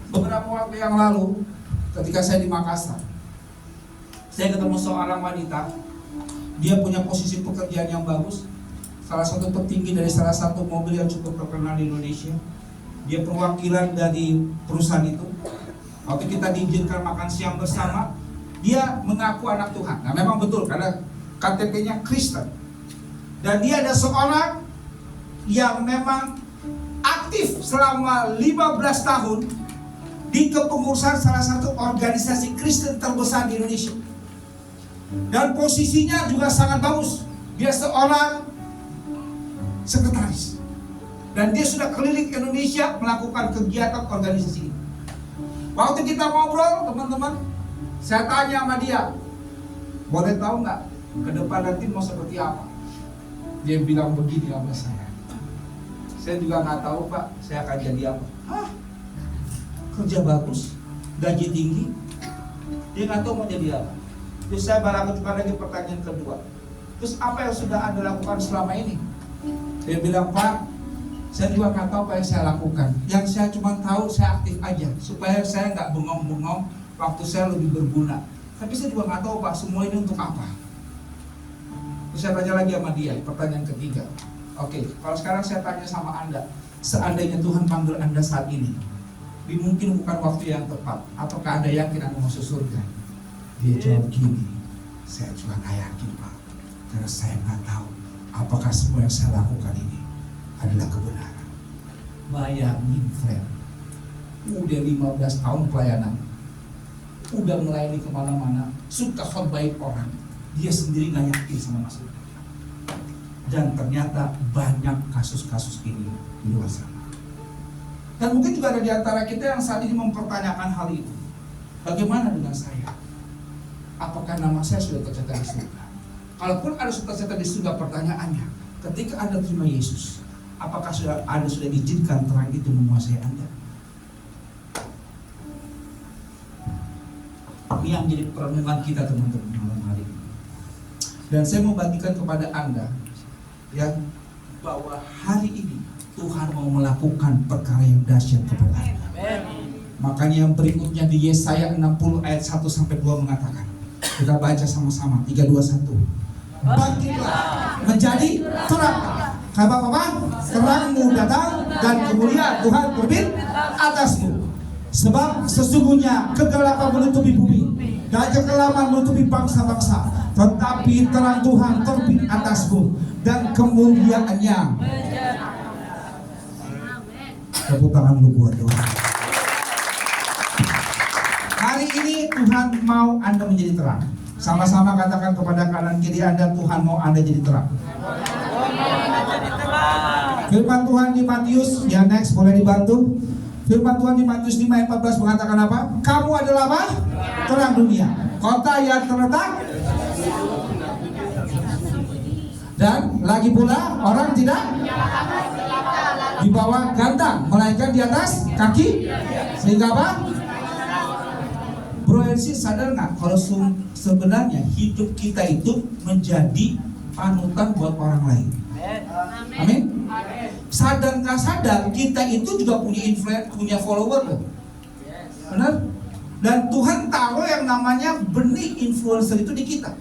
Beberapa waktu yang lalu, ketika saya di Makassar, saya ketemu seorang wanita. Dia punya posisi pekerjaan yang bagus, salah satu petinggi dari salah satu mobil yang cukup terkenal di Indonesia. Dia perwakilan dari perusahaan itu. Waktu kita diizinkan makan siang bersama, dia mengaku anak Tuhan. Nah memang betul, karena KTP-nya Kristen. Dan dia ada seorang yang memang aktif selama 15 tahun di kepengurusan salah satu organisasi Kristen terbesar di Indonesia. Dan posisinya juga sangat bagus. Dia seorang sekretaris. Dan dia sudah keliling Indonesia melakukan kegiatan organisasi ini. Waktu kita ngobrol, teman-teman, saya tanya sama dia, boleh tahu nggak ke depan nanti mau seperti apa? Dia bilang begini sama saya juga nggak tahu Pak, saya akan jadi apa? Hah? Kerja bagus, gaji tinggi, dia nggak tahu mau jadi apa. Terus saya lanjutkan lagi pertanyaan kedua. Terus apa yang sudah Anda lakukan selama ini? Dia bilang, Pak, saya juga nggak tahu apa yang saya lakukan. Yang saya cuma tahu saya aktif aja, supaya saya nggak bengong-bengong, waktu saya lebih berguna. Tapi saya juga nggak tahu Pak, semua ini untuk apa. Terus saya tanya lagi sama dia, pertanyaan ketiga. Oke, kalau sekarang saya tanya sama Anda, seandainya Tuhan panggil Anda saat ini, mungkin bukan waktu yang tepat, ataukah Anda yakin Anda masuk surga? Dia jawab gini, saya juga nggak yakin Pak, karena saya nggak tahu apakah semua yang saya lakukan ini adalah kebenaran. Bayangin friend, udah 15 tahun pelayanan, udah melayani kemana-mana, suka khotbahin orang, dia sendiri nggak yakin sama masuk. Dan ternyata banyak kasus-kasus ini di luar sana. Dan mungkin juga ada di antara kita yang saat ini mempertanyakan hal itu. Bagaimana dengan saya? Apakah nama saya sudah tercatat di surga? Kalaupun ada sudah tercatat di surga, pertanyaannya, ketika Anda terima Yesus, apakah Anda sudah diizinkan terang itu menguasai Anda? Ini yang menjadi perenungan kita teman-teman malam hari ini. Dan saya mau bagikan kepada Anda ya, bahwa hari ini Tuhan mau melakukan perkara yang dahsyat kepada Anda. Makanya yang berikutnya di Yesaya 60 ayat 1-2 mengatakan, kita baca sama-sama, 3, 2, 1. Bangkitlah menjadi terang. Apa-apa? Terangmu datang dan kemuliaan Tuhan terbit atasmu. Sebab sesungguhnya kegelapan menutupi bumi dan kekelaman menutupi bangsa-bangsa, tetapi terang Tuhan terbit atasmu dan kemuliaannya. Tepuk tangan dulu buat Tuhan. Hari ini Tuhan mau Anda menjadi terang. Sama-sama katakan kepada kanan kiri Anda, Tuhan mau Anda jadi terang. Firman Tuhan di Matius, ya next boleh dibantu. Firman Tuhan di Matius 5 ayat 14 mengatakan apa? Kamu adalah apa? Terang dunia. Kota yang terletak dan lagi pula orang tidak di bawah gantang, melainkan di atas kaki. Sehingga apa? Bro Elsi sadar nggak kalau sebenarnya hidup kita itu menjadi panutan buat orang lain. Amin. Sadar nggak sadar kita itu juga punya influence, punya follower loh. Benar? Dan Tuhan taruh yang namanya benih influencer itu di kita.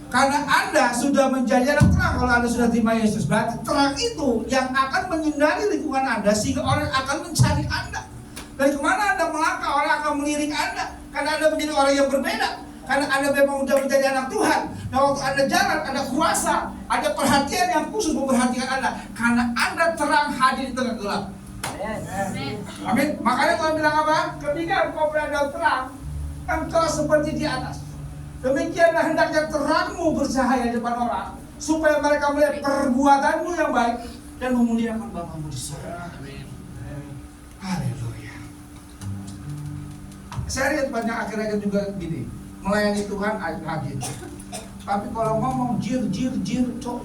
Karena Anda sudah menjadi anak terang kalau Anda sudah terima Yesus. Berarti terang itu yang akan menyinari lingkungan Anda sehingga orang akan mencari Anda. Dari kemana Anda melangkah, orang akan melirik Anda. Karena Anda menjadi orang yang berbeda. Karena Anda memang sudah menjadi anak Tuhan. Nah waktu Anda jalan, ada kuasa, ada perhatian yang khusus memperhatikan Anda. Karena Anda terang hadir di tengah gelap. Amin. Makanya Tuhan bilang apa? Ketika engkau berada terang, engkau seperti di atas. Demikianlah hendaknya terangmu bercahaya di depan orang, supaya mereka melihat perbuatanmu yang baik dan memuliakan Bapamu di surga. Haleluya. Saya lihat banyak akhir-akhir juga gini, melayani Tuhan rajin. Tapi kalau ngomong jir, cok.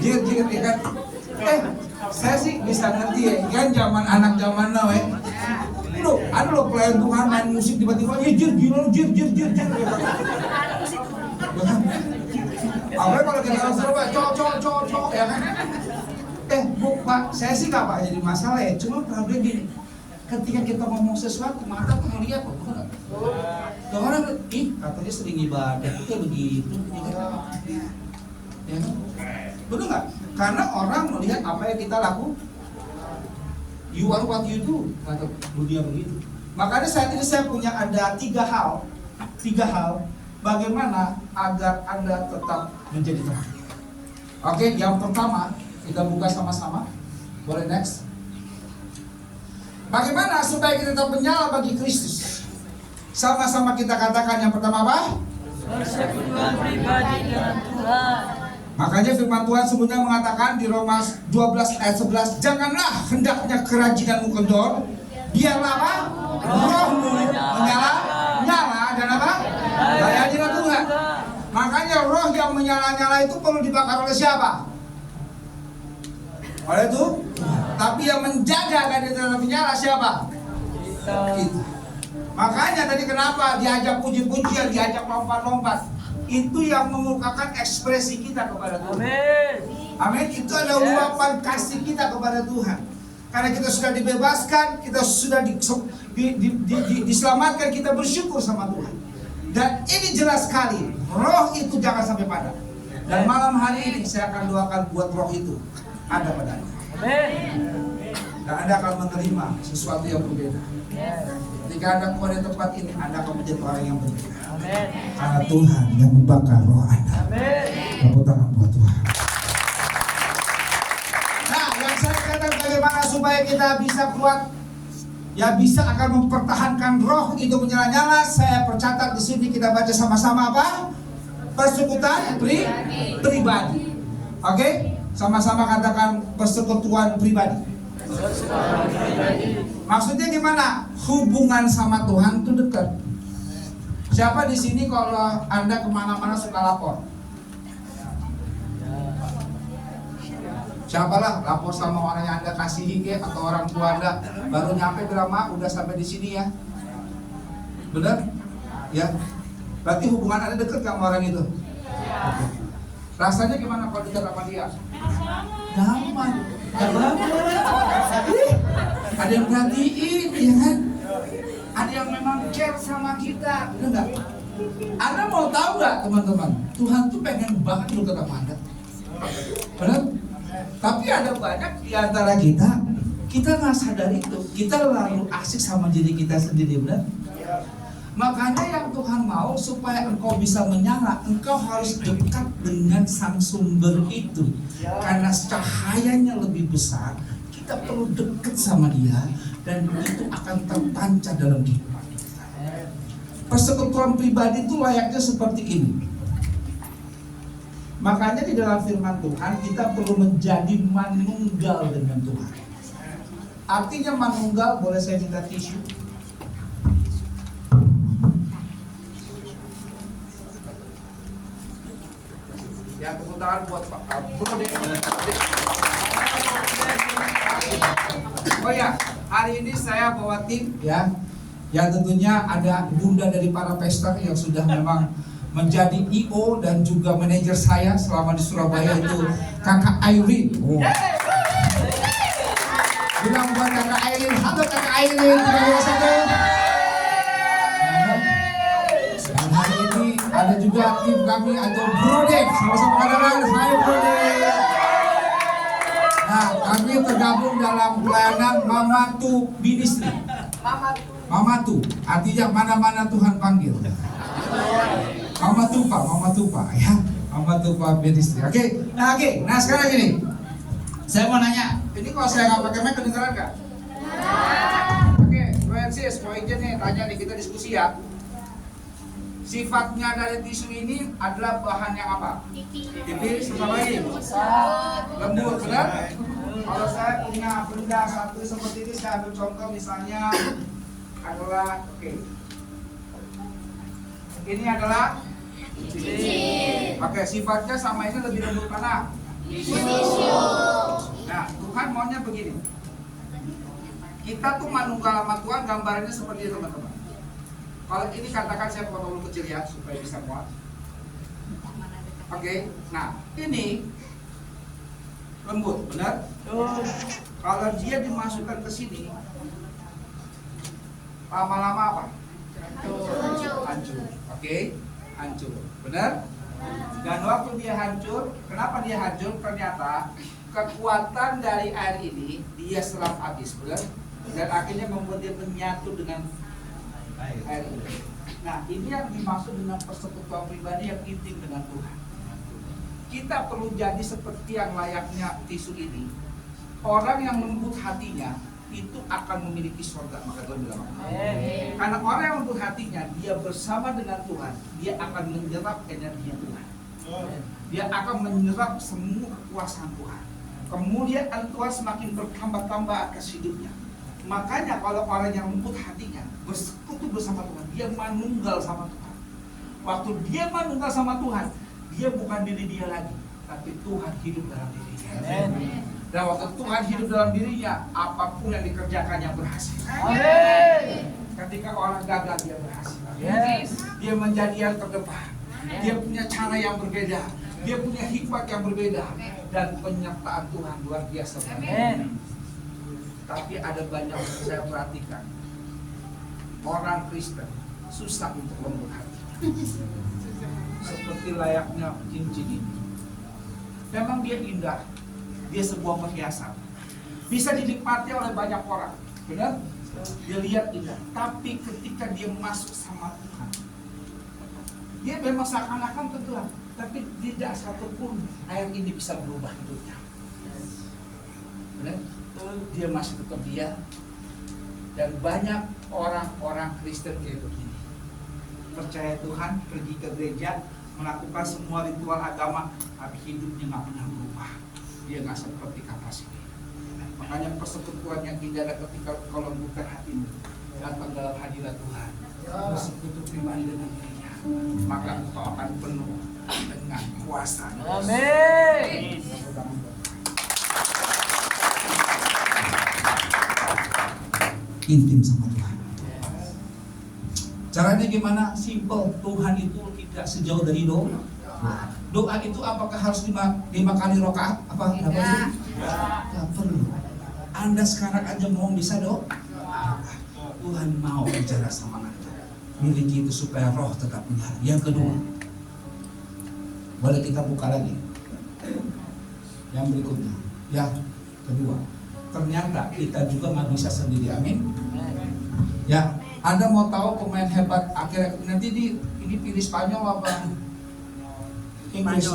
Jir, ya kan? Saya sih bisa ngerti ya, kan zaman anak zaman now ya. Ada lo pelayan Tuhan main musik tiba-tiba jir gila jir. Apalagi kalau kita orang Surabaya cok ya kan. Bu Pak, saya sih nggak Pak jadi masalah ya. Cuma problem gini, ketika kita ngomong sesuatu mata tuh ngeliat kok, betul nggak? Kalau orang katanya sering ibadah itu begitu, ya kan? Betul nggak? Karena orang melihat apa yang kita lakukan. You are what you do, kata dunia begitu. Makanya saat ini saya punya ada tiga hal bagaimana agar Anda tetap menjadi terang. Oke, yang pertama kita buka sama-sama. Boleh next? Bagaimana supaya kita tetap menyala bagi Kristus? Sama-sama kita katakan yang pertama apa? Persekutuan pribadi dengan Tuhan. Makanya firman Tuhan sebenarnya mengatakan di Roma 12 ayat 11, janganlah hendaknya kerajinanmu kendor, biarlah apa? Rohmu menyala dan apa? Layani Tuhan. Makanya roh yang menyala-nyala itu perlu dibakar oleh siapa? Oleh itu, tapi yang menjaga agar dia tetap menyala siapa? Kita. Makanya tadi kenapa diajak puji-pujian, diajak lompat-lompat? Itu yang mengukakan ekspresi kita kepada Tuhan. Amin. Itu adalah luapan kasih kita kepada Tuhan. Karena kita sudah dibebaskan, kita sudah diselamatkan, kita bersyukur sama Tuhan. Dan ini jelas sekali, roh itu jangan sampai padam. Dan malam hari ini saya akan doakan buat roh itu ada pada Anda. Dan Anda akan menerima sesuatu yang berbeda. Ketika Anda keluar dari tempat ini, Anda akan menjadi orang yang berbeda. Karena Tuhan yang membakar roh Anda. Tepuk tangan buat Tuhan. Nah, yang saya katakan bagaimana supaya kita bisa kuat, ya bisa akan mempertahankan roh itu menyala-nyala. Saya percatat di sini, kita baca sama-sama apa? Persekutuan pribadi. Oke? Sama-sama katakan persekutuan pribadi. Maksudnya gimana? Hubungan sama Tuhan itu dekat. Siapa di sini kalau Anda kemana-mana suka lapor? Siapalah lapor sama orang yang Anda kasihi atau orang tua Anda, baru nyampe bilang mak udah sampai di sini ya. Benar? Ya. Berarti hubungan Anda dekat sama orang itu. Rasanya gimana kalau dekat sama dia? Nyaman. Ada yang perhatiin, ya kan? Ada yang memang care sama kita, benar nggak? Anda mau tahu nggak teman-teman? Tuhan tuh pengen banget dekat sama Anda. Benar? Tapi ada banyak di antara kita nggak sadar itu. Kita lalu asik sama diri kita sendiri, benar? Makanya yang Tuhan mau supaya engkau bisa menyala, engkau harus dekat dengan sang sumber itu. Karena cahayanya lebih besar, kita perlu dekat sama dia dan itu akan terpancar dalam kehidupan kita. Persekutuan pribadi itu layaknya seperti ini. Makanya di dalam firman Tuhan kita perlu menjadi manunggal dengan Tuhan. Artinya manunggal, boleh saya minta tisu? Ya, tepuk tangan buat Pak. Oh ya, hari ini saya bawa tim ya. Ya tentunya ada bunda dari para pester yang sudah memang menjadi IO dan juga manajer saya selama di Surabaya itu Kakak Airin. Oh. Bilang buat Kakak Airin, halo Kakak Airin, satu. Dan hari ini ada juga tim kami atau Brodek, sama-sama katakan hai Brodek. Nah, kami tergabung dalam pelayanan Mamatu Ministry. Mamatu, artinya mana-mana Tuhan panggil. Mama Tupa ya, Mama Tupa Ministry. Oke. Nah sekarang gini, saya mau nanya, ini kalau saya nggak pakai mic kedengeran nggak? Oke, Francis, mau izin nih, tanya nih, kita diskusi ya. Sifatnya dari tisu ini adalah bahan yang apa? Tipis, sama lagi? Lembut, benar? Kalau saya punya benda satu seperti ini, saya ambil contoh misalnya adalah, oke. Ini adalah cincin. Oke, sifatnya sama ini lebih lembut mana? Tisu. Nah, Tuhan maunya begini. Kita tuh manunggal sama Tuhan, gambarannya seperti itu teman-teman. Kalau ini katakan saya potong dulu kecil ya supaya bisa muat. Oke, nah ini lembut, benar? Kalau dia dimasukkan ke sini, lama-lama apa? Hancur. Oke, hancur, benar? Dan waktu dia hancur, kenapa dia hancur? Ternyata kekuatan dari air ini dia serap habis, benar? Dan akhirnya membuat dia menyatu dengan air ini. Nah, ini yang dimaksud dengan persekutuan pribadi yang intim dengan Tuhan. Kita perlu jadi seperti yang layaknya tisu ini. Orang yang lembut hatinya itu akan memiliki surga, maka Tuhan bilang. Karena orang yang lembut hatinya, dia bersama dengan Tuhan, dia akan menyerap energi Tuhan. Dia akan menyerap semua kekuasaan Tuhan. Kemuliaan Tuhan semakin bertambah-tambah atas hidupnya. Makanya kalau orang yang lembut hatinya bersekutu bersama Tuhan, dia manunggal sama Tuhan. Waktu dia manunggal sama Tuhan, dia bukan diri dia lagi, tapi Tuhan hidup dalam dirinya. Dan waktu Tuhan hidup dalam dirinya, apapun yang dikerjakannya berhasil. Ketika orang gagal, dia berhasil. Dia menjadi yang terdepan. Dia punya cara yang berbeda. Dia punya hikmat yang berbeda. Dan penyertaan Tuhan luar biasa. Tapi ada banyak yang saya perhatikan, orang Kristen susah untuk lembut hati. Seperti layaknya cincin ini. Memang dia indah, dia sebuah perhiasan, bisa dinikmati oleh banyak orang, benar? Dia lihat indah, tapi ketika dia masuk sama Tuhan, dia memang seakan-akan ke Tuhan, tapi tidak satupun air ini bisa berubah hidupnya. Benar? Dia masih tetap dia. Dan banyak orang-orang Kristen kayak begini, percaya Tuhan, pergi ke gereja, melakukan semua ritual agama, tapi hidupnya nggak pernah berubah. Dia nggak seperti kapas ini. Makanya persekutuan yang indah ketika kau lembutkan hatimu, datang dalam hadirat Tuhan, bersekutu pribadi dengan dirinya, maka engkau akan penuh dengan kuasa. Amin. Intim sama Tuhan. Caranya gimana? Simple. Tuhan itu tidak sejauh dari doa. Doa itu apakah harus 5 kali rakaat? Apa? Tidak perlu. Anda sekarang aja mau bisa doa. Tuhan mau bicara sama Anda. Miliki itu supaya roh tetap menyala. Yang kedua, boleh kita buka lagi. Yang berikutnya, yang kedua, ternyata kita juga nggak bisa sendiri. Amin. Ya, Anda mau tahu pemain hebat akhirnya nanti ini pilih Spanyol apa Inggris?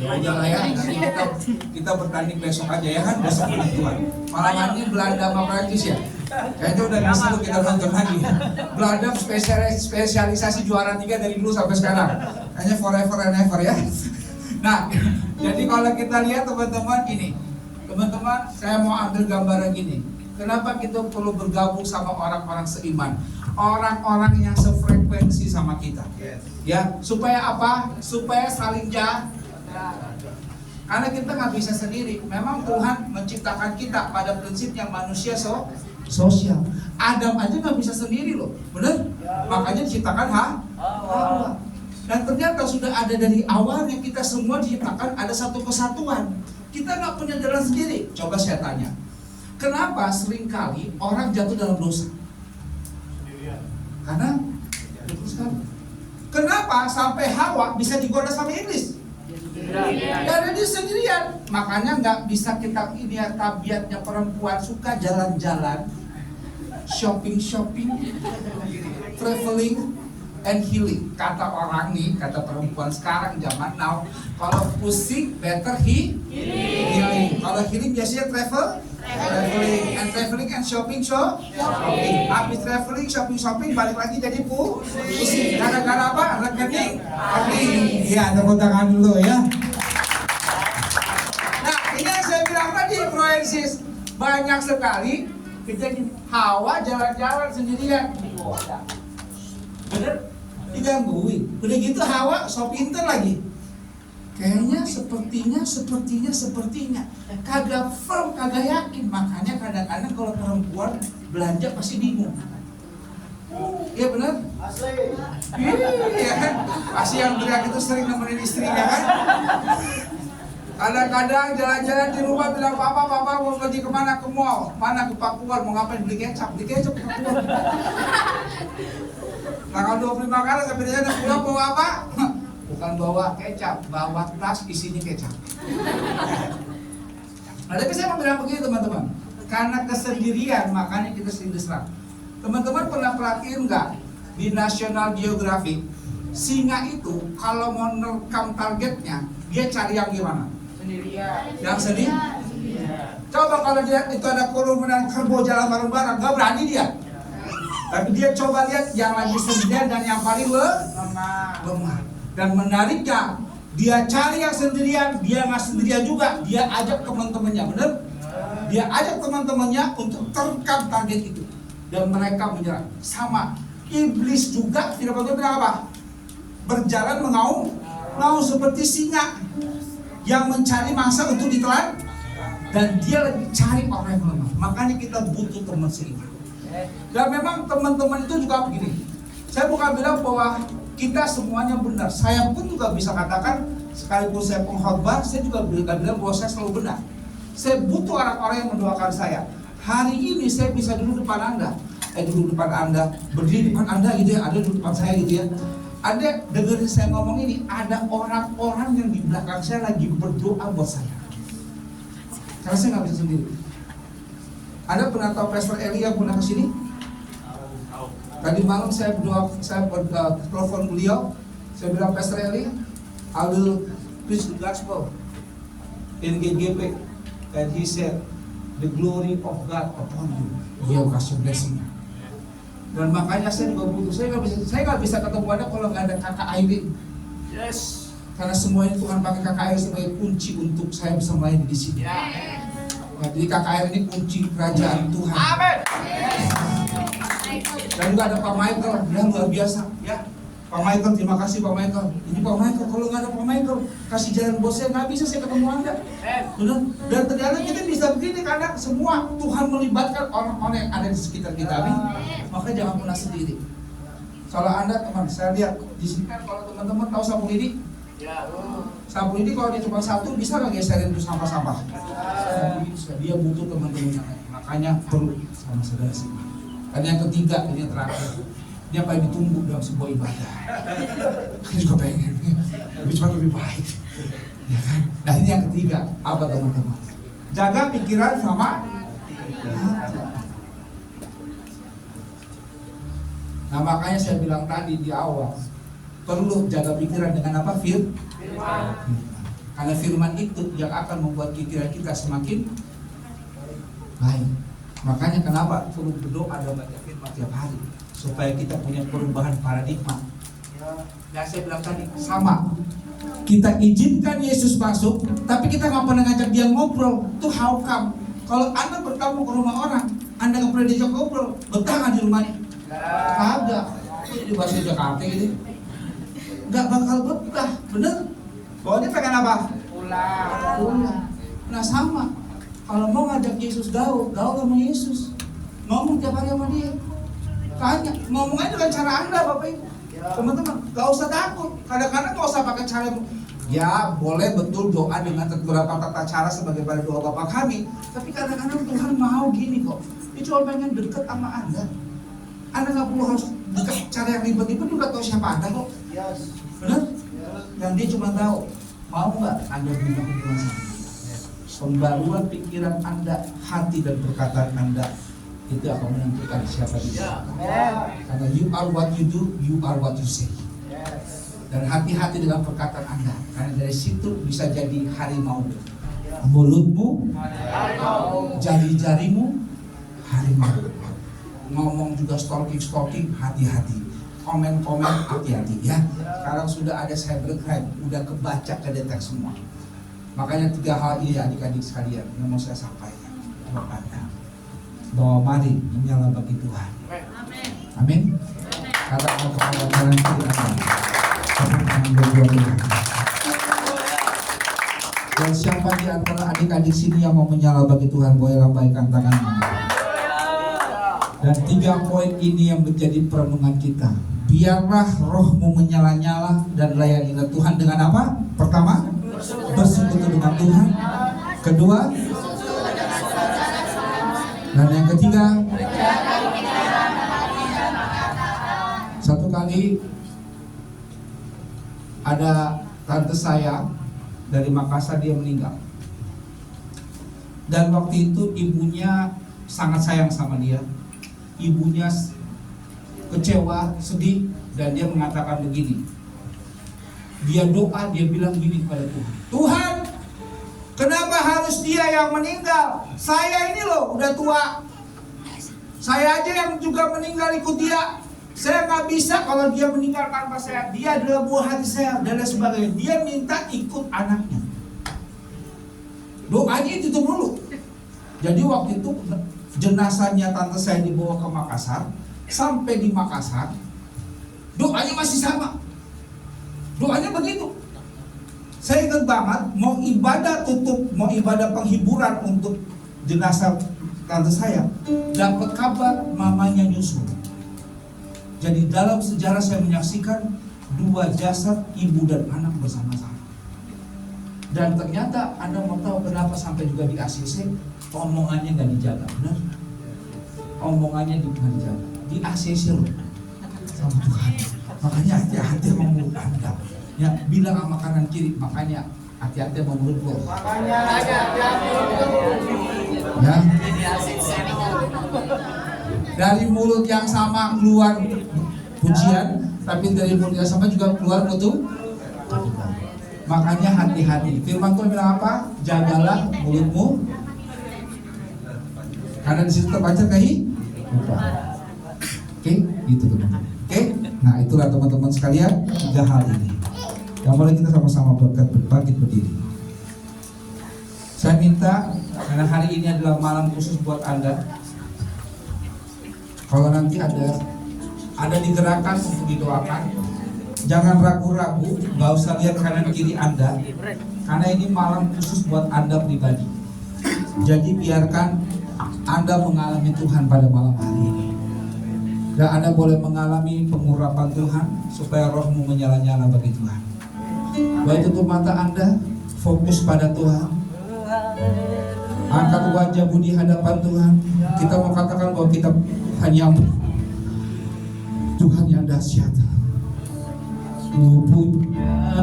Ya udah lah ya, nanti kita bertanding besok aja ya kan, besok menang Tuhan. Malam ini Belanda sama Prancis ya. Kayaknya udah bisa tuh kita nonton lagi. Belanda spesialisasi juara 3 dari dulu sampai sekarang. Kayaknya forever and ever ya. Nah, jadi kalau kita lihat teman-teman ini, teman-teman saya mau ambil gambaran gini. Kenapa kita perlu bergabung sama orang-orang seiman, orang-orang yang sefrekuensi sama kita? Ya, supaya apa? Supaya saling jaga. Karena kita nggak bisa sendiri. Memang Tuhan menciptakan kita pada prinsipnya manusia sosial. Adam aja nggak bisa sendiri loh, benar? Makanya diciptakan Hawa. Dan ternyata sudah ada dari awalnya kita semua diciptakan ada satu kesatuan. Kita nggak punya jalan sendiri. Coba saya tanya, kenapa seringkali orang jatuh dalam dosa? Karena betul sekali. Kenapa sampai Hawa bisa digoda sama iblis? Karena dia sendirian. Makanya nggak bisa kita ini ya, tabiatnya perempuan suka jalan-jalan, shopping, traveling, and healing. Kata orang nih, kata perempuan sekarang zaman now, kalau pusing better healing. Kalau healing biasanya traveling and shopping. Habis traveling, shopping balik lagi jadi pusing. Gara-gara apa? Rekening. Iya, tepuk tangan dulu ya. Nah, ini yang saya bilang tadi, proyesis banyak sekali kejadian. Hawa jalan-jalan sendirian. Bener? Digangguin. Udah gitu Hawa so pinter lagi. Kayaknya sepertinya kagak firm, kagak yakin. Makanya kadang-kadang kalau perempuan belanja pasti bingung. Iya benar? Iya kan? Pasti yang teriak itu sering nemenin istrinya kan? Kadang-kadang jalan-jalan di rumah bilang, papa mau pergi kemana? Ke mall. Mana? Ke Pakuan. Mau ngapain? Beli kecap ke Pakuan. Tanggal 25 Maret sampai di sana pulang bawa apa? Bukan bawa kecap, bawa tas isinya kecap. Nah, tapi saya mau bilang begini teman-teman, karena kesendirian makanya kita sering diserang. Teman-teman pernah perhatiin nggak di National Geographic, singa itu kalau mau nerekam targetnya dia cari yang gimana? Sendirian. Yang sendiri? Coba kalau dia itu ada kerumunan kerbau jalan bareng-bareng, nggak berani dia. Tapi dia coba lihat yang lagi sendirian dan yang paling lemah. Dan menariknya, dia cari yang sendirian, dia nggak sendirian juga, dia ajak teman-temannya, benar? Dia ajak teman-temannya untuk terekam target itu. Dan mereka menyerang. Sama, iblis juga tidak bilang apa? Berjalan mengaum seperti singa yang mencari mangsa untuk ditelan, dan dia lagi cari orang yang lemah. Makanya kita butuh teman seiman. Dan memang teman-teman itu juga begini. Saya bukan bilang bahwa kita semuanya benar. Saya pun juga bisa katakan, sekalipun saya pengkhotbah, saya juga bilang bahwa saya selalu benar. Saya butuh orang-orang yang mendoakan saya. Hari ini saya bisa duduk depan Anda, berdiri depan Anda gitu ya, ada di depan saya gitu ya. Anda dengerin saya ngomong ini, ada orang-orang yang di belakang saya lagi berdoa buat saya. Karena saya nggak bisa sendiri. Anda pernah tahu Pastor Eli yang pernah kesini? Tadi malam saya telepon beliau, saya bilang, Pastor Eli, I will preach the gospel in GGP, and he said, the glory of God upon you. Dia kasih blessing. Dan makanya saya juga butuh. Saya nggak bisa ketemu Anda kalau nggak ada kakak Aileen. Yes. Karena semuanya Tuhan pakai kakak Aileen sebagai kunci untuk saya bisa melayani di sini. Nah, jadi kakak Aileen ini kunci kerajaan Tuhan. Amin. Dan juga ada Pak Michael, dia luar biasa ya. Pak Michael, terima kasih Pak Michael. Ini Pak Michael, kalau nggak ada Pak Michael, kasih jalan bos saya, nggak bisa saya ketemu Anda. Benar? Dan ternyata kita bisa begini karena semua Tuhan melibatkan orang-orang yang ada di sekitar kita. Amin. Maka jangan pernah sendiri. Kalau Anda teman, saya lihat di sini kan kalau teman-teman tahu sapu lidi, sapu lidi kalau dia cuma satu bisa nggak geserin itu sampah-sampah? Dia butuh teman-temannya. Makanya perlu sama saudara semua. Dan yang ketiga, ini yang terakhir, dia pengen ditunggu dalam sebuah ibadah. Saya juga pengen, tapi cuma lebih baik, ya kan? Nah ini yang ketiga, apa teman-teman? Jaga pikiran sama hati. Nah makanya saya bilang tadi di awal, perlu jaga pikiran dengan apa? Firman. Karena firman itu yang akan membuat pikiran kita semakin baik. Makanya kenapa perlu berdoa dan baca firman tiap hari, supaya kita punya perubahan paradigma. Yang saya bilang tadi sama, kita izinkan Yesus masuk, tapi kita nggak pernah ngajak dia ngobrol. Tuh how come? Kalau Anda bertamu ke rumah orang, Anda nggak pernah diajak ngobrol, betah nggak di rumahnya? Kagak. Di bahasa Jakarta gitu, nggak bakal betah, bener? Pokoknya pengen apa? Pulang. Nah sama. Kalau mau ngajak Yesus gaul sama Yesus. Ngomong tiap hari sama dia. Tanya, ngomong aja dengan cara Anda Bapak Ibu. Teman-teman, gak usah takut. Kadang-kadang gak usah pakai cara. Ya boleh betul doa dengan beberapa tata cara sebagaimana doa Bapak kami. Tapi kadang-kadang Tuhan mau gini kok. Dia cuma pengen deket sama Anda. Anda gak perlu harus dekat cara yang ribet-ribet, juga tahu siapa Anda kok. Benar? Dan dia cuma tahu, mau gak Anda punya hubungan sama? Pembaruan pikiran Anda, hati dan perkataan Anda itu akan menentukan siapa dia. Karena you are what you do, you are what you say. Dan hati-hati dengan perkataan Anda, karena dari situ bisa jadi harimau. Mulutmu, jari-jarimu, harimau. Ngomong juga stalking, hati-hati. Komen-komen, hati-hati ya. Sekarang sudah ada cybercrime, udah kebaca, kedetek semua. Makanya 3 hal ini adik-adik sekalian yang mau saya sampaikan kepada Anda, bahwa mari menyala bagi Tuhan. Amin. Katakan kepada kanan kiri Anda, Dan siapa di antara adik-adik sini yang mau menyala bagi Tuhan, boleh lambaikan tangannya. Dan 3 poin ini yang menjadi perenungan kita. Biarlah rohmu menyala-nyala dan layanilah Tuhan dengan apa? Pertama, bersekutu dengan Tuhan. Kedua, dan yang ketiga, satu kali ada tante saya dari Makassar, dia meninggal. Dan waktu itu ibunya sangat sayang sama dia. Ibunya kecewa, sedih, dan dia mengatakan begini. Dia doa, dia bilang gini kepada Tuhan. Tuhan, kenapa harus dia yang meninggal? Saya ini loh udah tua. Saya aja yang juga meninggal ikut dia. Saya nggak bisa kalau dia meninggal tanpa saya. Dia adalah buah hati saya dan lain sebagainya. Dia minta ikut anaknya. Doanya itu dulu. Jadi waktu itu jenazahnya tante saya dibawa ke Makassar. Sampai di Makassar, doanya masih sama. Doanya begitu. Saya ingat banget, mau ibadah tutup, mau ibadah penghiburan untuk jenazah tante saya, dapat kabar mamanya nyusul. Jadi dalam sejarah saya menyaksikan 2 jasad ibu dan anak bersama-sama. Dan ternyata Anda mau tahu kenapa sampai juga di ACC omongannya nggak dijaga, benar? Omongannya nggak dijaga di ACC loh sama Tuhan. Makanya hati-hati sama mulut Anda. Ya, bilang sama kanan kiri, makanya hati-hati sama mulut lo. Ya. Dari mulut yang sama keluar pujian, tapi dari mulut yang sama juga keluar mutu. Makanya hati-hati. Firman Tuhan bilang apa? Jagalah mulutmu. Karena di situ terbaca kehidupan. Oke, gitu teman-teman. Oke, nah itulah teman-teman sekalian 3 hal ini. Yang boleh kita sama-sama bangkit berdiri. Saya minta karena hari ini adalah malam khusus buat Anda. Kalau nanti ada digerakkan untuk didoakan, jangan ragu-ragu, nggak usah lihat kanan kiri Anda, karena ini malam khusus buat Anda pribadi. Jadi biarkan Anda mengalami Tuhan pada malam hari ini. Dan Anda boleh mengalami pengurapan Tuhan supaya rohmu menyala-nyala bagi Tuhan. Boleh tutup mata Anda, fokus pada Tuhan. Angkat wajahmu di hadapan Tuhan. Kita mau katakan bahwa kita hanya Tuhan yang dahsyat. Ku punya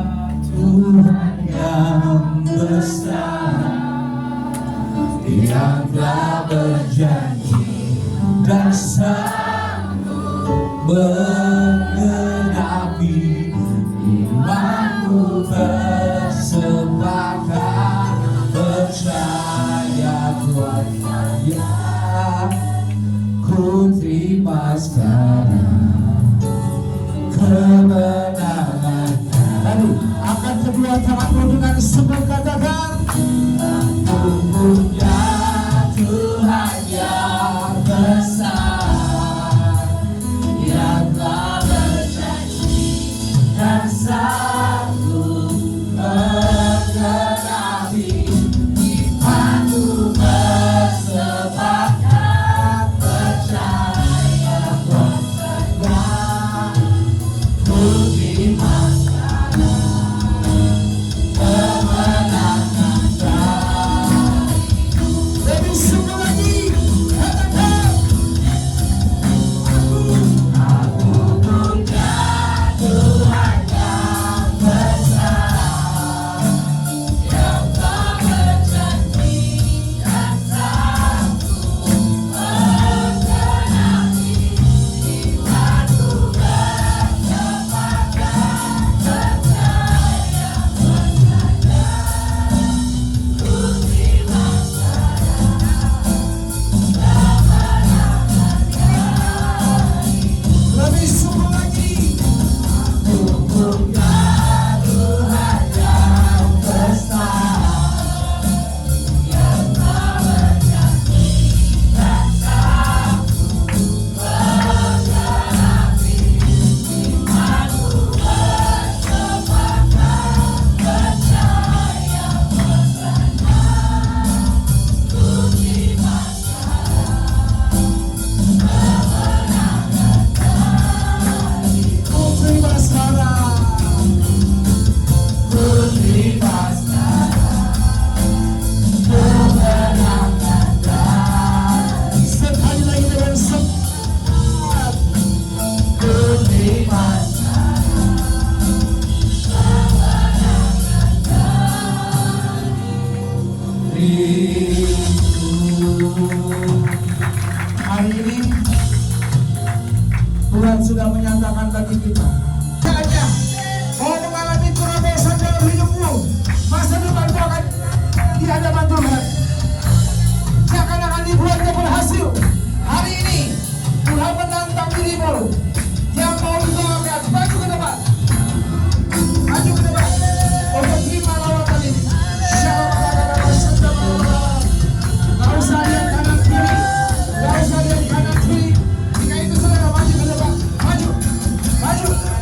Tuhan yang besar, yang telah berjanji dan sanggup menggenapi imanku, bersepakat percaya Tuhan yang ku terima sekarang kemenangan. Lalu angkat kedua tanganmu dengan semangat, katakan aku punya Tuhan yang besar, yang telah berjanji dan sanggup menggenapi imanku, bersepakat percaya Hari ini Tuhan sudah menyatakan bagi kita, saatnya mau mengalami kerobosan dalam hidupmu. Masa depan kau akan di hadapan Tuhan, seakan-akan dibuatnya berhasil. Hari ini Tuhan menantang dirimu yang mau didoakan, maju ke depan, maju ke depan untuk terima lawatan ini. Gak usah lihat kanan kiri, gak usah lihat kanan kiri. Jika itu saudara maju ke depan, maju, maju.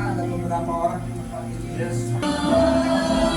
ada beberapa orang di tempat ini.